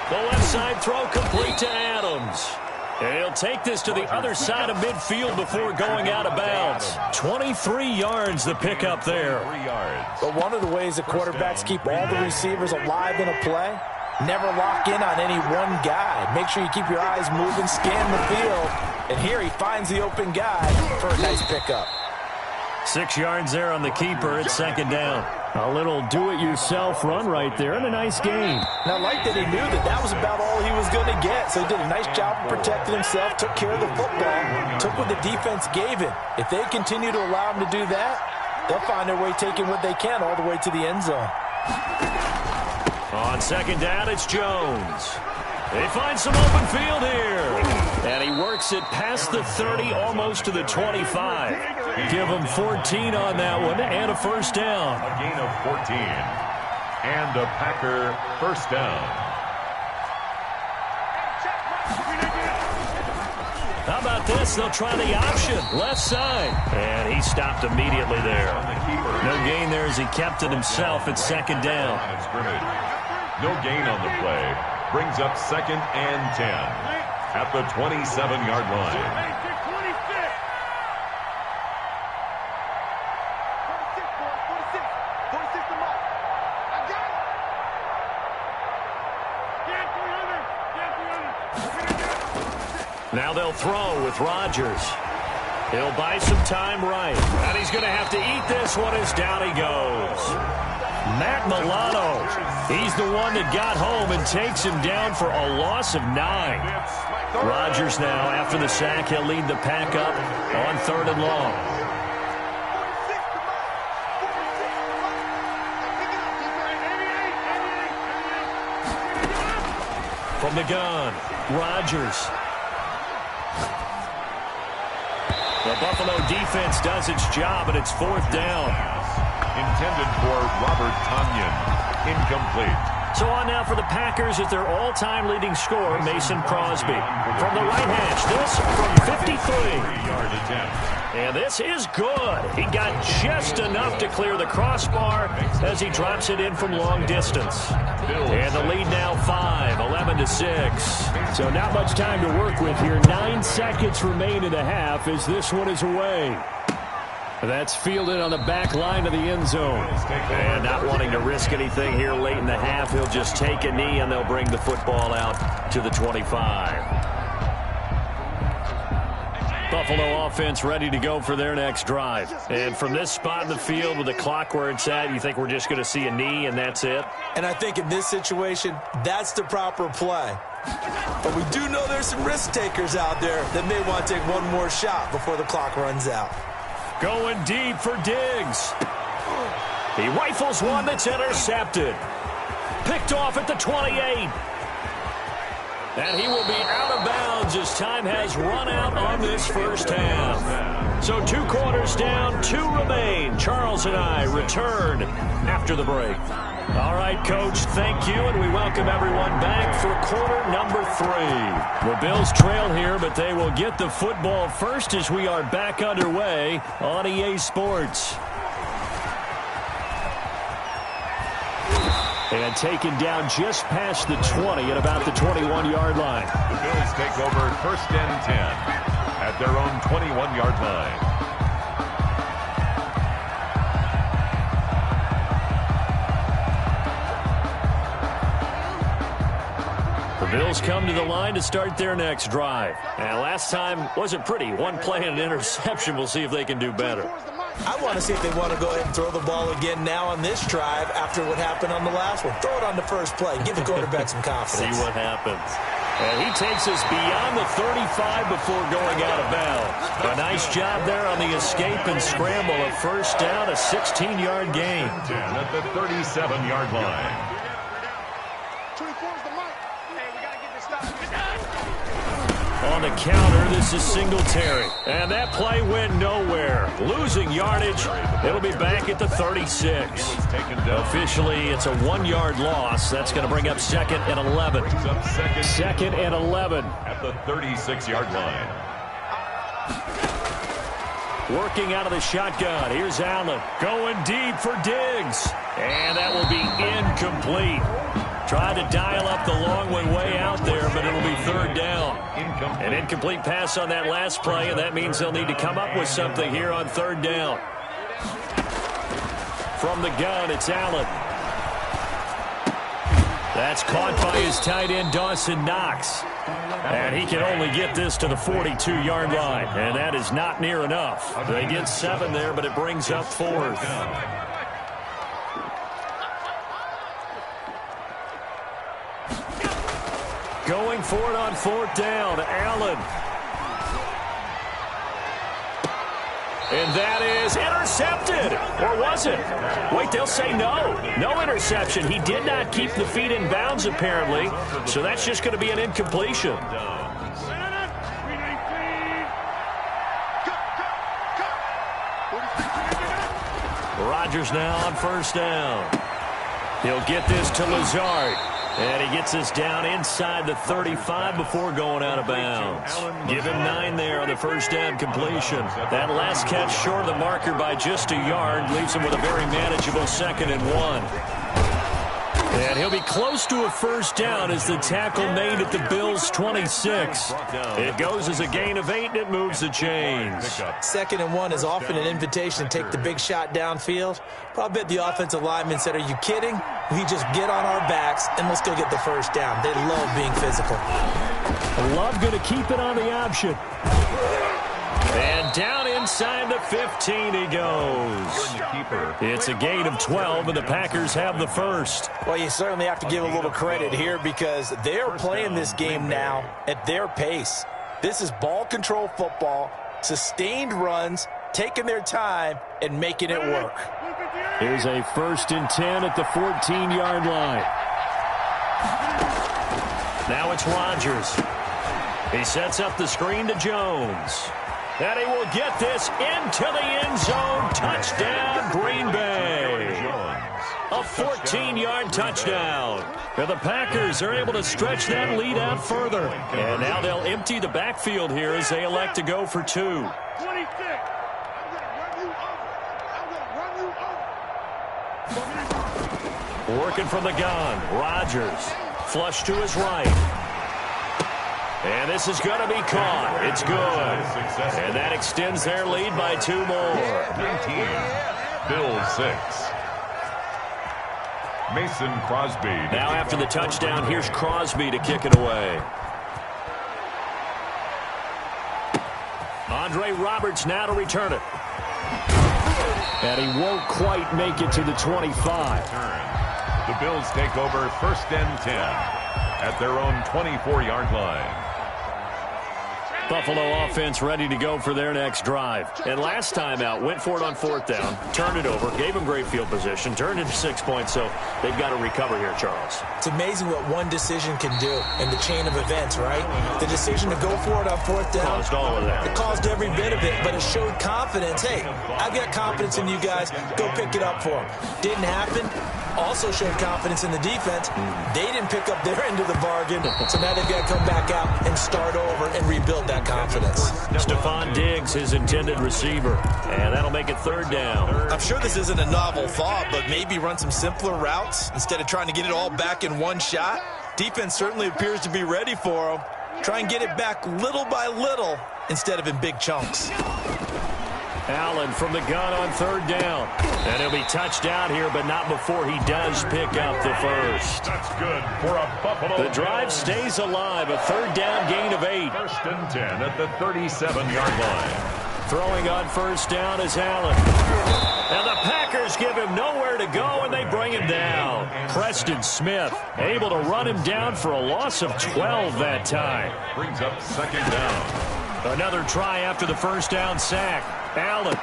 The left side throw complete to Adams. And he'll take this to the other side of midfield before going out of bounds. 23 yards the pickup there. 3 yards. But one of the ways that quarterbacks keep all the receivers alive in a play, never lock in on any one guy. Make sure you keep your eyes moving, scan the field. And here he finds the open guy for a nice pickup. 6 yards there on the keeper. It's 2nd down. A little do-it-yourself run right there and a nice game. And I like that he knew that that was about all he was going to get. So he did a nice job of protecting himself, took care of the football, took what the defense gave him. If they continue to allow him to do that, they'll find their way taking what they can all the way to the end zone. On 2nd down, it's Jones. They find some open field here. And he works it past the 30, almost to the 25. Give him 14 on that one and a first down. A gain of 14. And a Packer first down. How about this? They'll try the option. Left side. And he stopped immediately there. No gain there as he kept it himself at second down. No gain on the play. Brings up 2nd and 10 at the 27-yard line. Now they'll throw with Rodgers. He'll buy some time right. And he's going to have to eat this one as down he goes. Matt Milano. He's the one that got home and takes him down for a loss of 9. Rodgers now, after the sack, he'll lead the pack up on 3rd and long. From the gun, Rodgers. The Buffalo defense does its job, and it's 4th down. Intended for Robert Tonyan. Incomplete. So on now for the Packers at their all-time leading scorer, Mason Crosby. From the right hash, this from 53. 3-yard attempt. And this is good. He got just enough to clear the crossbar as he drops it in from long distance. And the lead now 5, 11-6. So not much time to work with here. 9 seconds remain in the half as this one is away. That's fielded on the back line of the end zone. And not wanting to risk anything here late in the half, he'll just take a knee and they'll bring the football out to the 25. Buffalo offense ready to go for their next drive. And from this spot in the field with the clock where it's at, you think we're just going to see a knee and that's it? And I think in this situation, that's the proper play. But we do know there's some risk takers out there that may want to take one more shot before the clock runs out. Going deep for Diggs. He rifles one that's intercepted. Picked off at the 28. And he will be out of bounds as time has run out on this first half. So 2 quarters down, 2 remain. Charles and I return after the break. All right, Coach, thank you, and we welcome everyone back for quarter number 3. The Bills trail here, but they will get the football first as we are back underway on EA Sports. And taken down just past the 20 at about the 21-yard line. The Bills take over 1st and 10 at their own 21-yard line. The Bills come to the line to start their next drive. And last time wasn't pretty. 1 play and an interception. We'll see if they can do better. I want to see if they want to go ahead and throw the ball again now on this drive after what happened on the last one. Throw it on the first play. Give the quarterback some confidence. See what happens. And he takes us beyond the 35 before going out of bounds. A nice job there on the escape and scramble. A first down, a 16-yard gain. 10 at the 37-yard line. On the counter, this is Singletary. And that play went nowhere. Losing yardage. It'll be back at the 36. Officially, it's a 1-yard loss. That's going to bring up 2nd and 11. 2nd and 11. At the 36-yard line. Working out of the shotgun. Here's Allen. Going deep for Diggs. And that will be incomplete. Tried to dial up the long one way out there, but it'll be 3rd down. An incomplete pass on that last play, and that means they'll need to come up with something here on 3rd down. From the gun, it's Allen. That's caught by his tight end, Dawson Knox. And he can only get this to the 42-yard line, and that is not near enough. They get 7 there, but it brings up 4th. Going for it on 4th down, Allen. And that is intercepted. Or was it? Wait, they'll say no. No interception. He did not keep the feet in bounds, apparently. So that's just going to be an incompletion. Rodgers now on 1st down. He'll get this to Lazard. And he gets us down inside the 35 before going out of bounds. Give him 9 there on the first down completion. That last catch short of the marker by just a yard leaves him with a very manageable 2nd and 1. And he'll be close to a first down as the tackle made at the Bills' 26. It goes as a gain of 8, and it moves the chains. 2nd and 1 is often an invitation to take the big shot downfield. But I bet the offensive lineman said, are you kidding? We just get on our backs, and let's go get the first down. They love being physical. Love going to keep it on the option. And down inside the 15 he goes. It's a gain of 12, and the Packers have the first. Well, you certainly have to give a little credit here because they're playing this game now at their pace. This is ball control football, sustained runs, taking their time, and making it work. Here's a 1st and 10 at the 14-yard line. Now it's Rodgers. He sets up the screen to Jones. And he will get this into the end zone. Touchdown, Green Bay. A 14-yard touchdown. And the Packers are able to stretch that lead out further. And now they'll empty the backfield here as they elect to go for 2. 26. Working from the gun. Rodgers. Flush to his right. And this is going to be caught. It's good. And that extends their lead by 2 more. 19. Bills 6. Mason Crosby. Now after the touchdown, here's Crosby to kick it away. Andre Roberts now to return it. And he won't quite make it to the 25. The Bills take over 1st and 10 at their own 24-yard line. Buffalo offense ready to go for their next drive. And last time out, went for it on 4th down, turned it over, gave them great field position, turned it to 6 points, so they've got to recover here, Charles. It's amazing what one decision can do in the chain of events, right? The decision to go for it on 4th down. Caused all of that. It caused every bit of it, but it showed confidence. Hey, I've got confidence in you guys. Go pick it up for them. Didn't happen. Also showed confidence in the defense. They didn't pick up their end of the bargain, so now they've got to come back out and start over and rebuild that confidence. Stephon Diggs, his intended receiver, and that'll make it 3rd down. I'm sure this isn't a novel thought, but maybe run some simpler routes instead of trying to get it all back in one shot. Defense certainly appears to be ready for them. Try and get it back little by little instead of in big chunks. Allen from the gun on 3rd down. And he'll be touched out here, but not before he does pick up the first. That's good for a Buffalo. The drive stays alive. A 3rd down gain of 8. 1st and 10 at the 37-yard line. Throwing on 1st down is Allen. And the Packers give him nowhere to go, and they bring him down. Preston Smith able to run him down for a loss of 12 that time. Brings up 2nd down. Another try after the 1st down sack. Allen.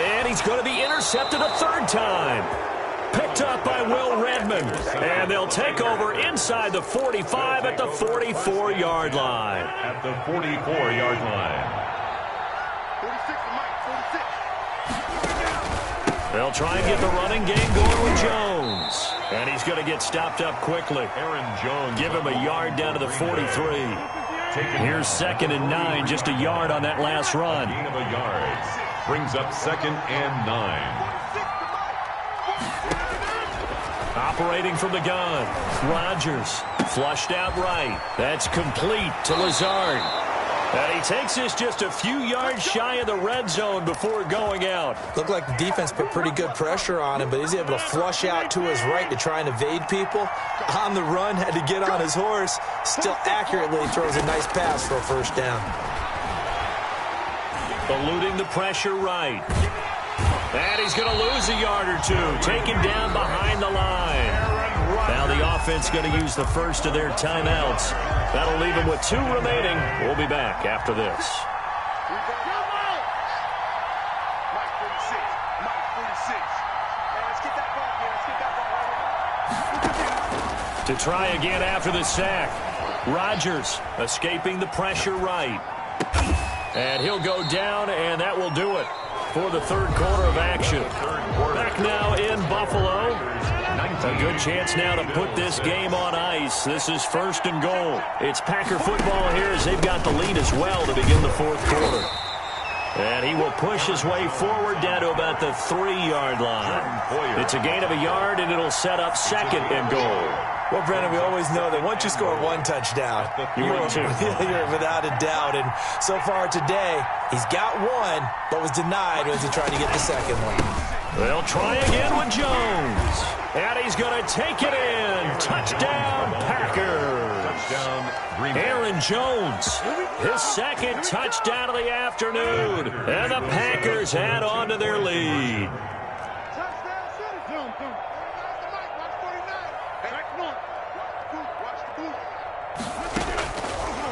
And he's going to be intercepted a 3rd time. Picked up by Will Redmond. And they'll take over inside the 45 at the 44-yard line. At the 44-yard line. 46, Mike, 46. They'll try and get the running game going with Jones. And he's going to get stopped up quickly. Aaron Jones. Give him a yard down to the 43. Here's 2nd and 9, just a yard on that last run. Gain of a yard. Brings up 2nd and 9. Operating from the gun. Rodgers flushed out right. That's complete to Lazard. And he takes this just a few yards shy of the red zone before going out. Looked like the defense put pretty good pressure on him, but he's able to flush out to his right to try and evade people. On the run, had to get on his horse. Still accurately throws a nice pass for a 1st down. Eluding the pressure right. And he's going to lose a yard or 2. Taken down behind the line. Now the offense going to use the first of their timeouts. That'll leave them with 2 remaining. We'll be back after this. Mike 46. Mike 46. Let's get that ball here. Let's get that ball right here. To try again after the sack. Rodgers escaping the pressure right. And he'll go down, and that will do it for the 3rd quarter of action. Back now in Buffalo. 19. A good chance now to put this game on ice. This is 1st and goal. It's Packer football here as they've got the lead as well to begin the 4th quarter. And he will push his way forward down to about the 3-yard line. It's a gain of a yard, and it'll set up 2nd and goal. Well, Brendan, we always know that once you score 1 touchdown, you're without a doubt. And so far today, he's got 1, but was denied as he tried to get the 2nd one. They'll try again with Jones. And he's going to take it in. Touchdown, Packers. Touchdown, Green Bay. Aaron Jones, his 2nd touchdown of the afternoon. And the Packers add on to their lead.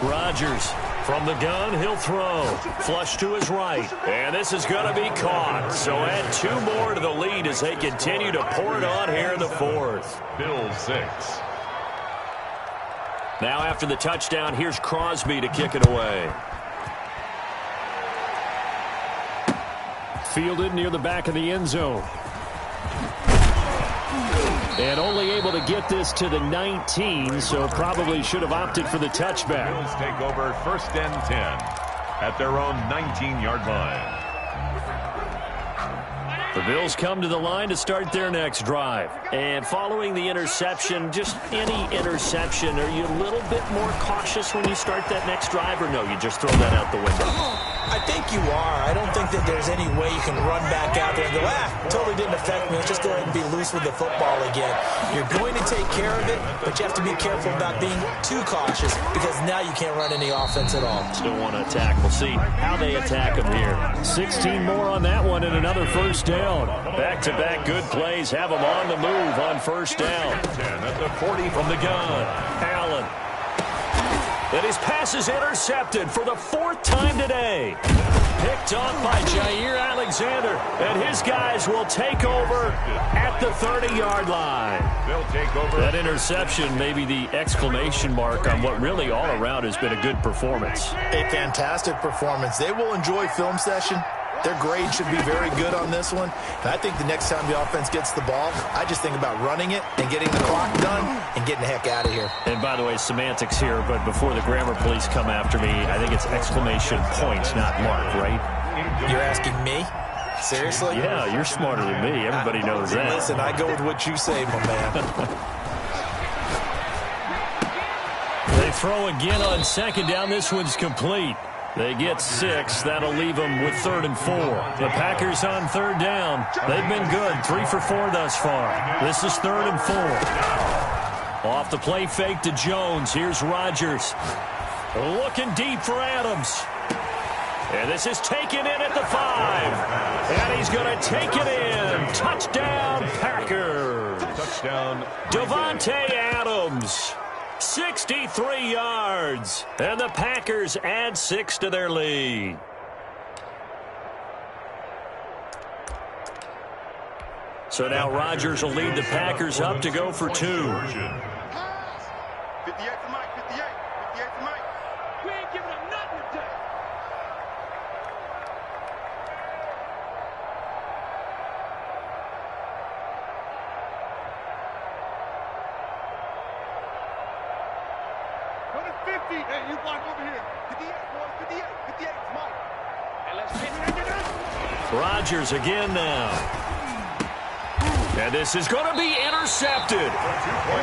Rodgers from the gun, he'll throw. Flush to his right. And this is going to be caught. So add 2 more to the lead as they continue to pour it on here in the 4th. Bills 6. Now after the touchdown, here's Crosby to kick it away. Fielded near the back of the end zone. And only able to get this to the 19, so probably should have opted for the touchback. Bills take over 1st and 10 at their own 19-yard line. The Bills come to the line to start their next drive. And following the interception, just any interception, are you a little bit more cautious when you start that next drive, or no, you just throw that out the window? I think you are. I don't think that there's any way you can run back out there and go, totally didn't affect me. Let's just go ahead and be loose with the football again. You're going to take care of it, but you have to be careful about being too cautious because now you can't run any offense at all. Still want to attack. We'll see how they attack them here. 16 more on that one and another 1st down. Back-to-back good plays have them on the move on 1st down. 10 at the 40 From the gun, Allen. And his pass is intercepted for the 4th time today. Picked off by Jair Alexander. And his guys will take over at the 30-yard line. They'll take over. That interception may be the exclamation mark on what really all around has been a good performance. A fantastic performance. They will enjoy film session. Their grade should be very good on this one. And I think the next time the offense gets the ball, I just think about running it and getting the clock done and getting the heck out of here. And by the way, semantics here, but before the grammar police come after me, I think it's exclamation points, not mark, right? You're asking me? Seriously? Yeah, you're smarter than me. Everybody knows that. Listen, I go with what you say, my man. They throw again on 2nd down. This one's complete. They get 6. That'll leave them with 3rd and 4. The Packers on 3rd down. They've been good. 3 for 4 thus far. This is 3rd and 4. Off the play fake to Jones. Here's Rodgers. Looking deep for Adams. And this is taken in at the 5. And he's going to take it in. Touchdown, Packers. Touchdown, Davante Adams. 63 yards. And the Packers add 6 to their lead. So now Rodgers will lead the Packers up to go for 2. 58 for Mike, 58 for Mike. We ain't giving up nothing today. Go to 50. Hey, you block over here. 58, boys, 58. 58 for Mike. And let's get it. Rodgers again now. And this is going to be intercepted.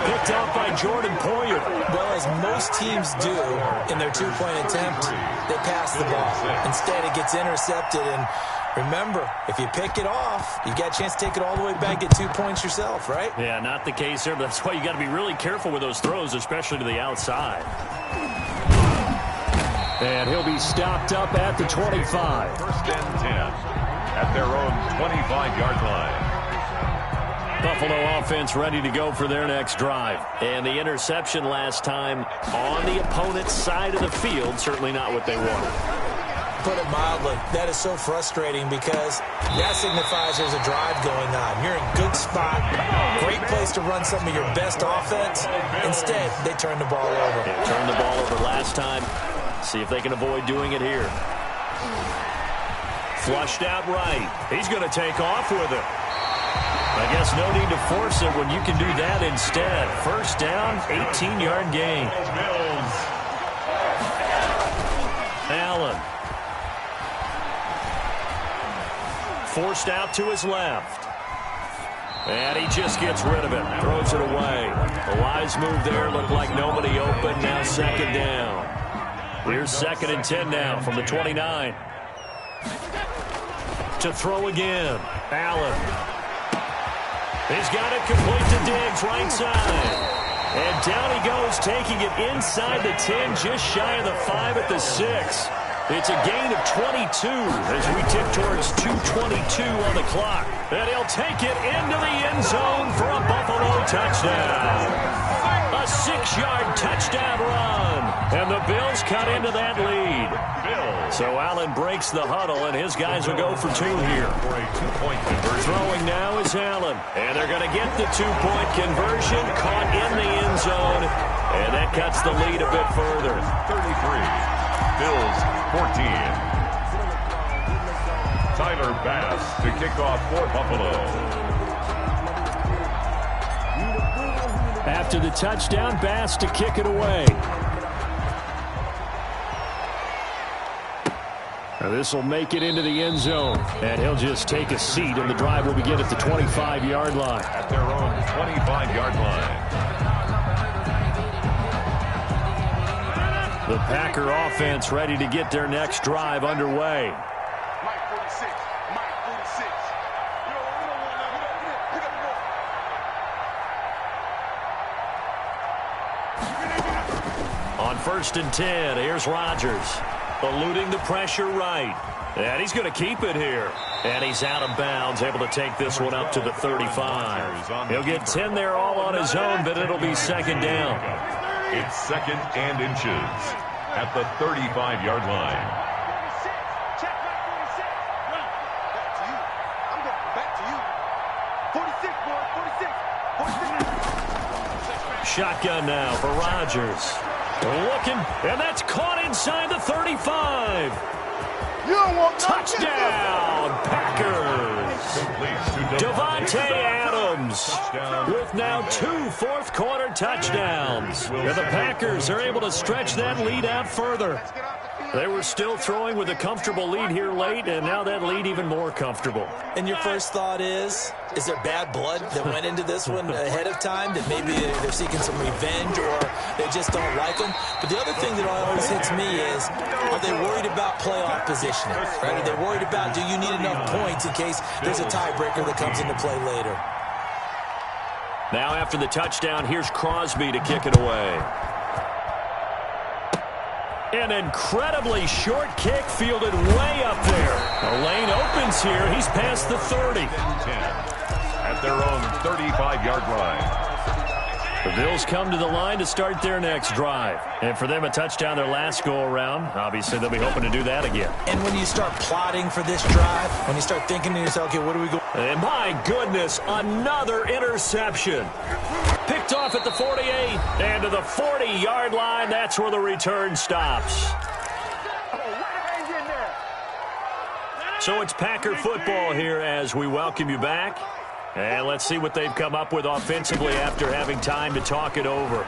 Picked off by Jordan Poyer. Well, as most teams do in their 2-point attempt, they pass the ball. Instead, it gets intercepted. And remember, if you pick it off, you got a chance to take it all the way back, get 2 points yourself, right? Yeah, not the case here, but that's why you got to be really careful with those throws, especially to the outside. And he'll be stopped up at the 25. 1st and 10 at their own 25-yard line. Buffalo offense ready to go for their next drive. And the interception last time on the opponent's side of the field, certainly not what they wanted. Put it mildly, that is so frustrating because that signifies there's a drive going on. You're in good spot, great place to run some of your best offense. Instead, they turn the ball over. They turned the ball over last time. See if they can avoid doing it here. Flushed out right. He's going to take off with it. I guess no need to force it when you can do that instead. First down, 18-yard gain. Bills. Allen. Forced out to his left. And he just gets rid of it. Throws it away. A wise move there. Looked like nobody open. Now second down. Here's 2nd and 10 now from the 29. To throw again. Allen. He's got it complete to Diggs, right side. And down he goes, taking it inside the 10, just shy of the 5 at the 6. It's a gain of 22 as we tick towards 2:22 on the clock. And he'll take it into the end zone for a Buffalo touchdown. A 6-yard touchdown run. And the Bills cut into that lead. So Allen breaks the huddle, and his guys will go for 2 here. For a 2-point conversion. Throwing now is Allen. And they're going to get the 2-point conversion. Caught in the end zone. And that cuts the lead a bit further. 33. Bills 14. Tyler Bass to kick off for Buffalo. After the touchdown, Bass to kick it away. Now this will make it into the end zone. And he'll just take a seat, and the drive will begin at the 25-yard line. At their own 25-yard line. The Packer offense ready to get their next drive underway. Mike 46. Mike 46. On 1st and 10, here's Rodgers. Eluding the pressure right. And he's going to keep it here. And he's out of bounds, able to take this one up to the 35. He'll get 10 there all on his own, but it'll be 2nd down. It's 2nd and inches at the 35-yard line. 46. Check back 46. Run. Back to you. I'm going back to you. 46, boy. 46. 46. Shotgun now for Rodgers. Looking, and that's caught inside the 35. You don't want Touchdown, Packers. Devontae Adams with now 2 fourth-quarter touchdowns. And the Packers are able to stretch that lead out further. They were still throwing with a comfortable lead here late, and now that lead even more comfortable. And your first thought is there bad blood that went into this one ahead of time, that maybe they're seeking some revenge or they just don't like them? But the other thing that always hits me is, are they worried about playoff positioning? Right? Are they worried about, do you need enough points in case there's a tiebreaker that comes into play later? Now after the touchdown, here's Crosby to kick it away. An incredibly short kick fielded way up there. The lane opens here. He's past the 30. 10 at their own 35-yard line. The Bills come to the line to start their next drive. And for them, a touchdown their last go-around. Obviously, they'll be hoping to do that again. And when you start plotting for this drive, when you start thinking to yourself, okay, what do we go? And my goodness, another interception. Picked off at the 48 and to the 40-yard line. That's where the return stops. So it's Packer football here as we welcome you back. And let's see what they've come up with offensively after having time to talk it over.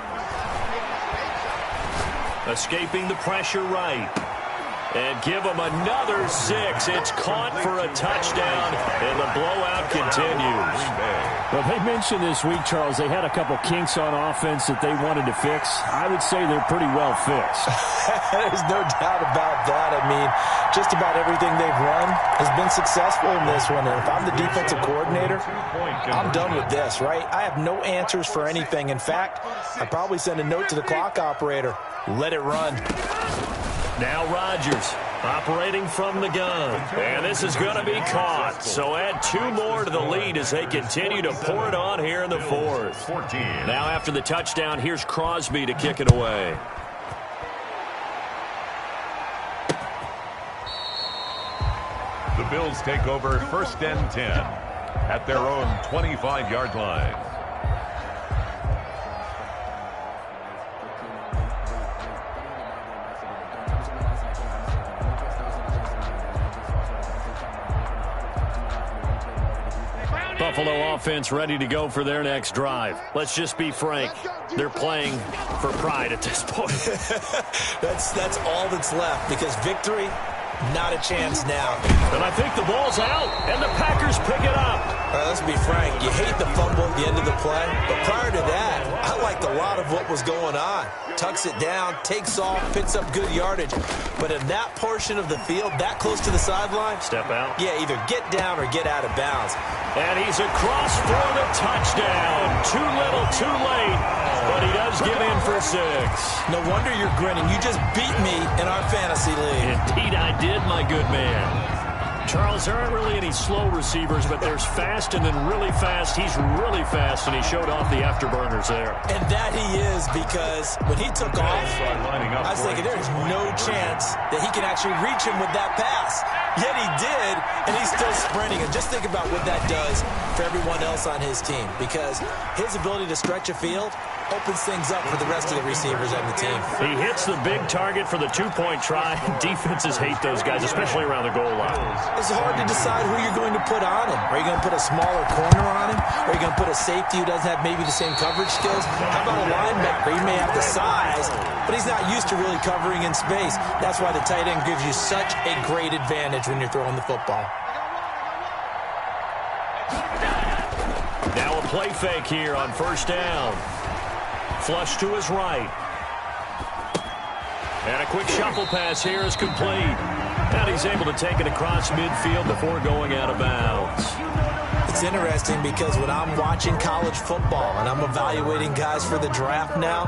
Escaping the pressure right. And give them another 6. It's caught for a touchdown, and the blowout continues. Well, they mentioned this week, Charles, they had a couple kinks on offense that they wanted to fix. I would say they're pretty well fixed. There's no doubt about that. I mean, just about everything they've run has been successful in this one. And if I'm the defensive coordinator, I'm done with this, right? I have no answers for anything. In fact, I'd probably send a note to the clock operator. Let it run. Now Rodgers operating from the gun. And this is going to be caught. So add 2 more to the lead as they continue to pour it on here in the 4th. 14. Now after the touchdown, here's Crosby to kick it away. The Bills take over 1st and 10 at their own 25-yard line. Ground Buffalo offense ready to go for their next drive. Let's just be frank. They're playing for pride at this point. That's all that's left, because victory, not a chance now. And I think the ball's out, and the Packers pick it up. Let's be frank. You hate the fumble at the end of the play, but prior to that, I liked a lot of what was going on. Tucks it down, takes off, picks up good yardage. But in that portion of the field, that close to the sideline, step out. Yeah, either get down or get out of bounds. And he's across for the touchdown. Too little, too late, but he does get in for 6. No wonder you're grinning. You just beat me in our fantasy league. Indeed I did, my good man. Charles, there aren't really any slow receivers, but there's fast and then really fast. He's really fast, and he showed off the afterburners there. And that he is, because when he took off, I was thinking there's no chance that he can actually reach him with that pass. Yet he did, and he's still sprinting. And just think about what that does for everyone else on his team, because his ability to stretch a field opens things up for the rest of the receivers on the team. He hits the big target for the two-point try. Defenses hate those guys, especially around the goal line. It's hard to decide who you're going to put on him. Are you going to put a smaller corner on him? Are you going to put a safety who doesn't have maybe the same coverage skills? How about a linebacker? He may have the size, but he's not used to really covering in space. That's why the tight end gives you such a great advantage when you're throwing the football. Now a play fake here on first down. Flush to his right. And a quick shuffle pass here is complete. And he's able to take it across midfield before going out of bounds. It's interesting because when I'm watching college football and I'm evaluating guys for the draft now,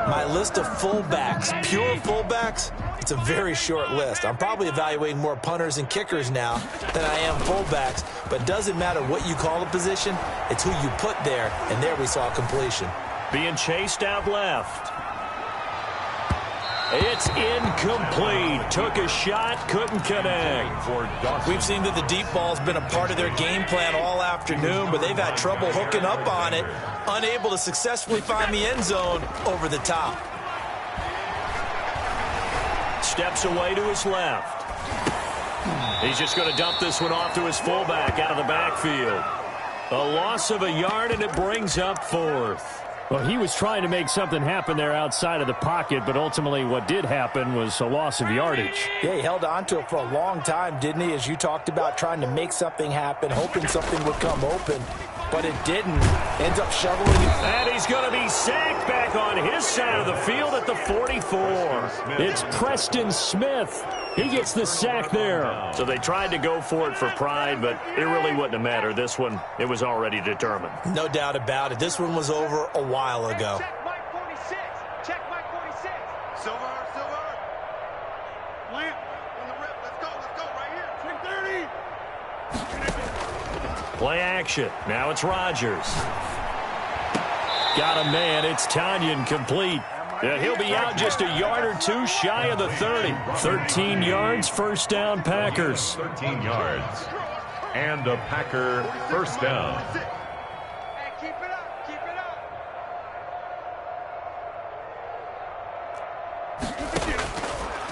my list of fullbacks, pure fullbacks, it's a very short list. I'm probably evaluating more punters and kickers now than I am fullbacks, but it doesn't matter what you call the position, it's who you put there, and there we saw completion. Being chased out left. It's incomplete. Took a shot, couldn't connect. We've seen that the deep ball's been a part of their game plan all afternoon, but they've had trouble hooking up on it, unable to successfully find the end zone over the top. Steps away to his left. He's just going to dump this one off to his fullback out of the backfield. A loss of a yard, and it brings up 4th. Well, he was trying to make something happen there outside of the pocket, but ultimately what did happen was a loss of yardage. Yeah, he held on to it for a long time, didn't he? As you talked about, trying to make something happen, hoping something would come open, but it didn't. Ends up shoveling it. And he's going to be sacked back on his side of the field at the 44. It's Preston Smith. He gets the sack there. So they tried to go for it for pride, but it really wouldn't have mattered. This one, it was already determined. No doubt about it. This one was over a while ago. Check Mike 46. Check Mike 46. Silver. Lamp on the rip. Let's go right here. 330. Play action. Now it's Rodgers. Got a man. It's Tanyan complete. Yeah, he'll be out just a yard or two shy of the 30. 13 yards, first down, Packers. 13 yards. And a Packer first down. Hey, keep it up. Keep it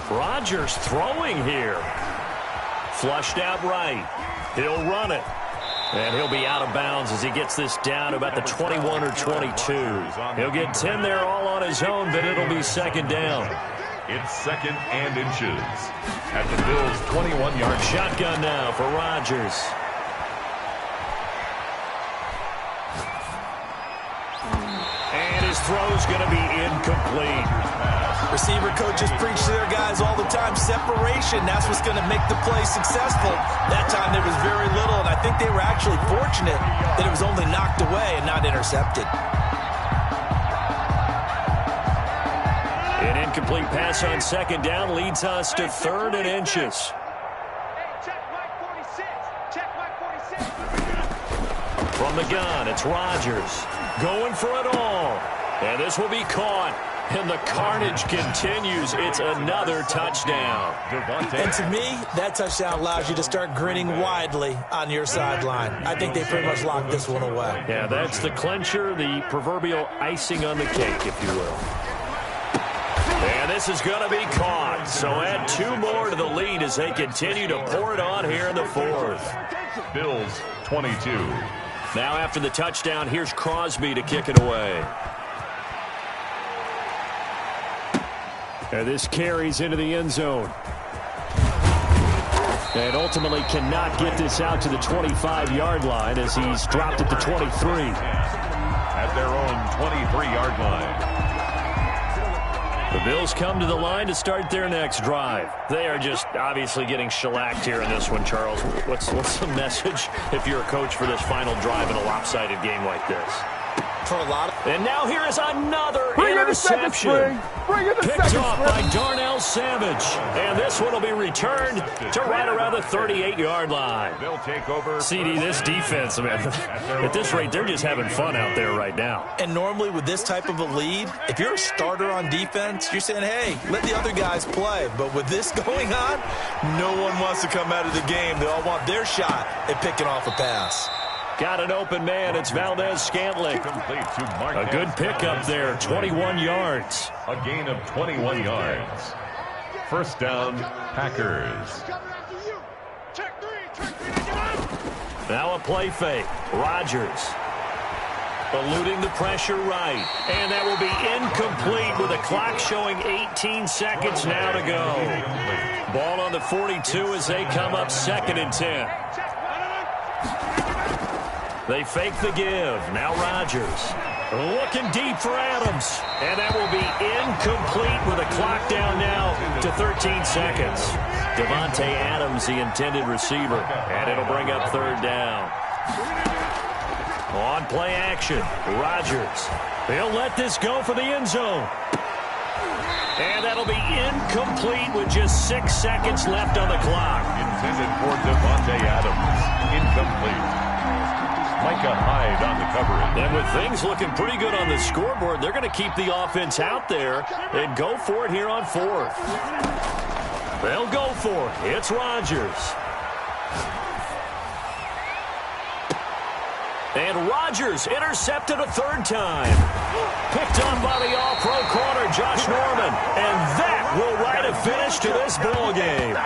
up. Rodgers throwing here. Flushed out right. He'll run it. And he'll be out of bounds as he gets this down to about the 21 or 22. He'll get 10 there all on his own, but it'll be second down. It's 2nd and inches at the Bills' 21-yard shotgun now for Rodgers. And his throw's going to be incomplete. Receiver coaches preach to their guys all the time. Separation, that's what's going to make the play successful. That time there was very little, and I think they were actually fortunate that it was only knocked away and not intercepted. An incomplete pass on second down leads us to 3rd and inches. Hey, check Mike 46. Check Mike 46. From the gun, it's Rodgers. Going for it all. And this will be caught. And the carnage continues. It's another touchdown. And to me, that touchdown allows you to start grinning widely on your sideline. I think they pretty much locked this one away. Yeah, that's the clincher, the proverbial icing on the cake, if you will. And this is going to be caught. So add 2 more to the lead as they continue to pour it on here in the 4th. Bills 22, Now after the touchdown, here's Crosby to kick it away. And this carries into the end zone. And ultimately cannot get this out to the 25-yard line as he's dropped at the 23. At their own 23-yard line. The Bills come to the line to start their next drive. They are just obviously getting shellacked here in this one, Charles. What's the message if you're a coach for this final drive in a lopsided game like this? For a lot of... And now here is another interception. Picked off by Darnell Savage. And this one will be returned to right around the 38-yard line. They'll take over. CD, this defense, man, at this rate, they're just having fun out there right now. And normally with this type of a lead, if you're a starter on defense, you're saying, hey, let the other guys play. But with this going on, no one wants to come out of the game. They all want their shot at picking off a pass. Got an open man. It's Valdez-Scantling. A good pickup there, 21 yards. A gain of 21 yards. First down, Packers. Now a play fake. Rodgers eluding the pressure right. And that will be incomplete with a clock showing 18 seconds now to go. Ball on the 42 as they come up 2nd and 10. They fake the give. Now Rodgers looking deep for Adams. And that will be incomplete with a clock down now to 13 seconds. Devontae Adams, the intended receiver. And it'll bring up 3rd down. On play action, Rodgers. He'll let this go for the end zone. And that'll be incomplete with just 6 seconds left on the clock. Intended for Devontae Adams. Incomplete. Micah Hyde on the coverage. And with things looking pretty good on the scoreboard, they're going to keep the offense out there and go for it here on 4th. They'll go for it. It's Rodgers. And Rodgers intercepted a 3rd time. Picked up by the all-pro corner, Josh Norman. And that will write a finish to this ball game.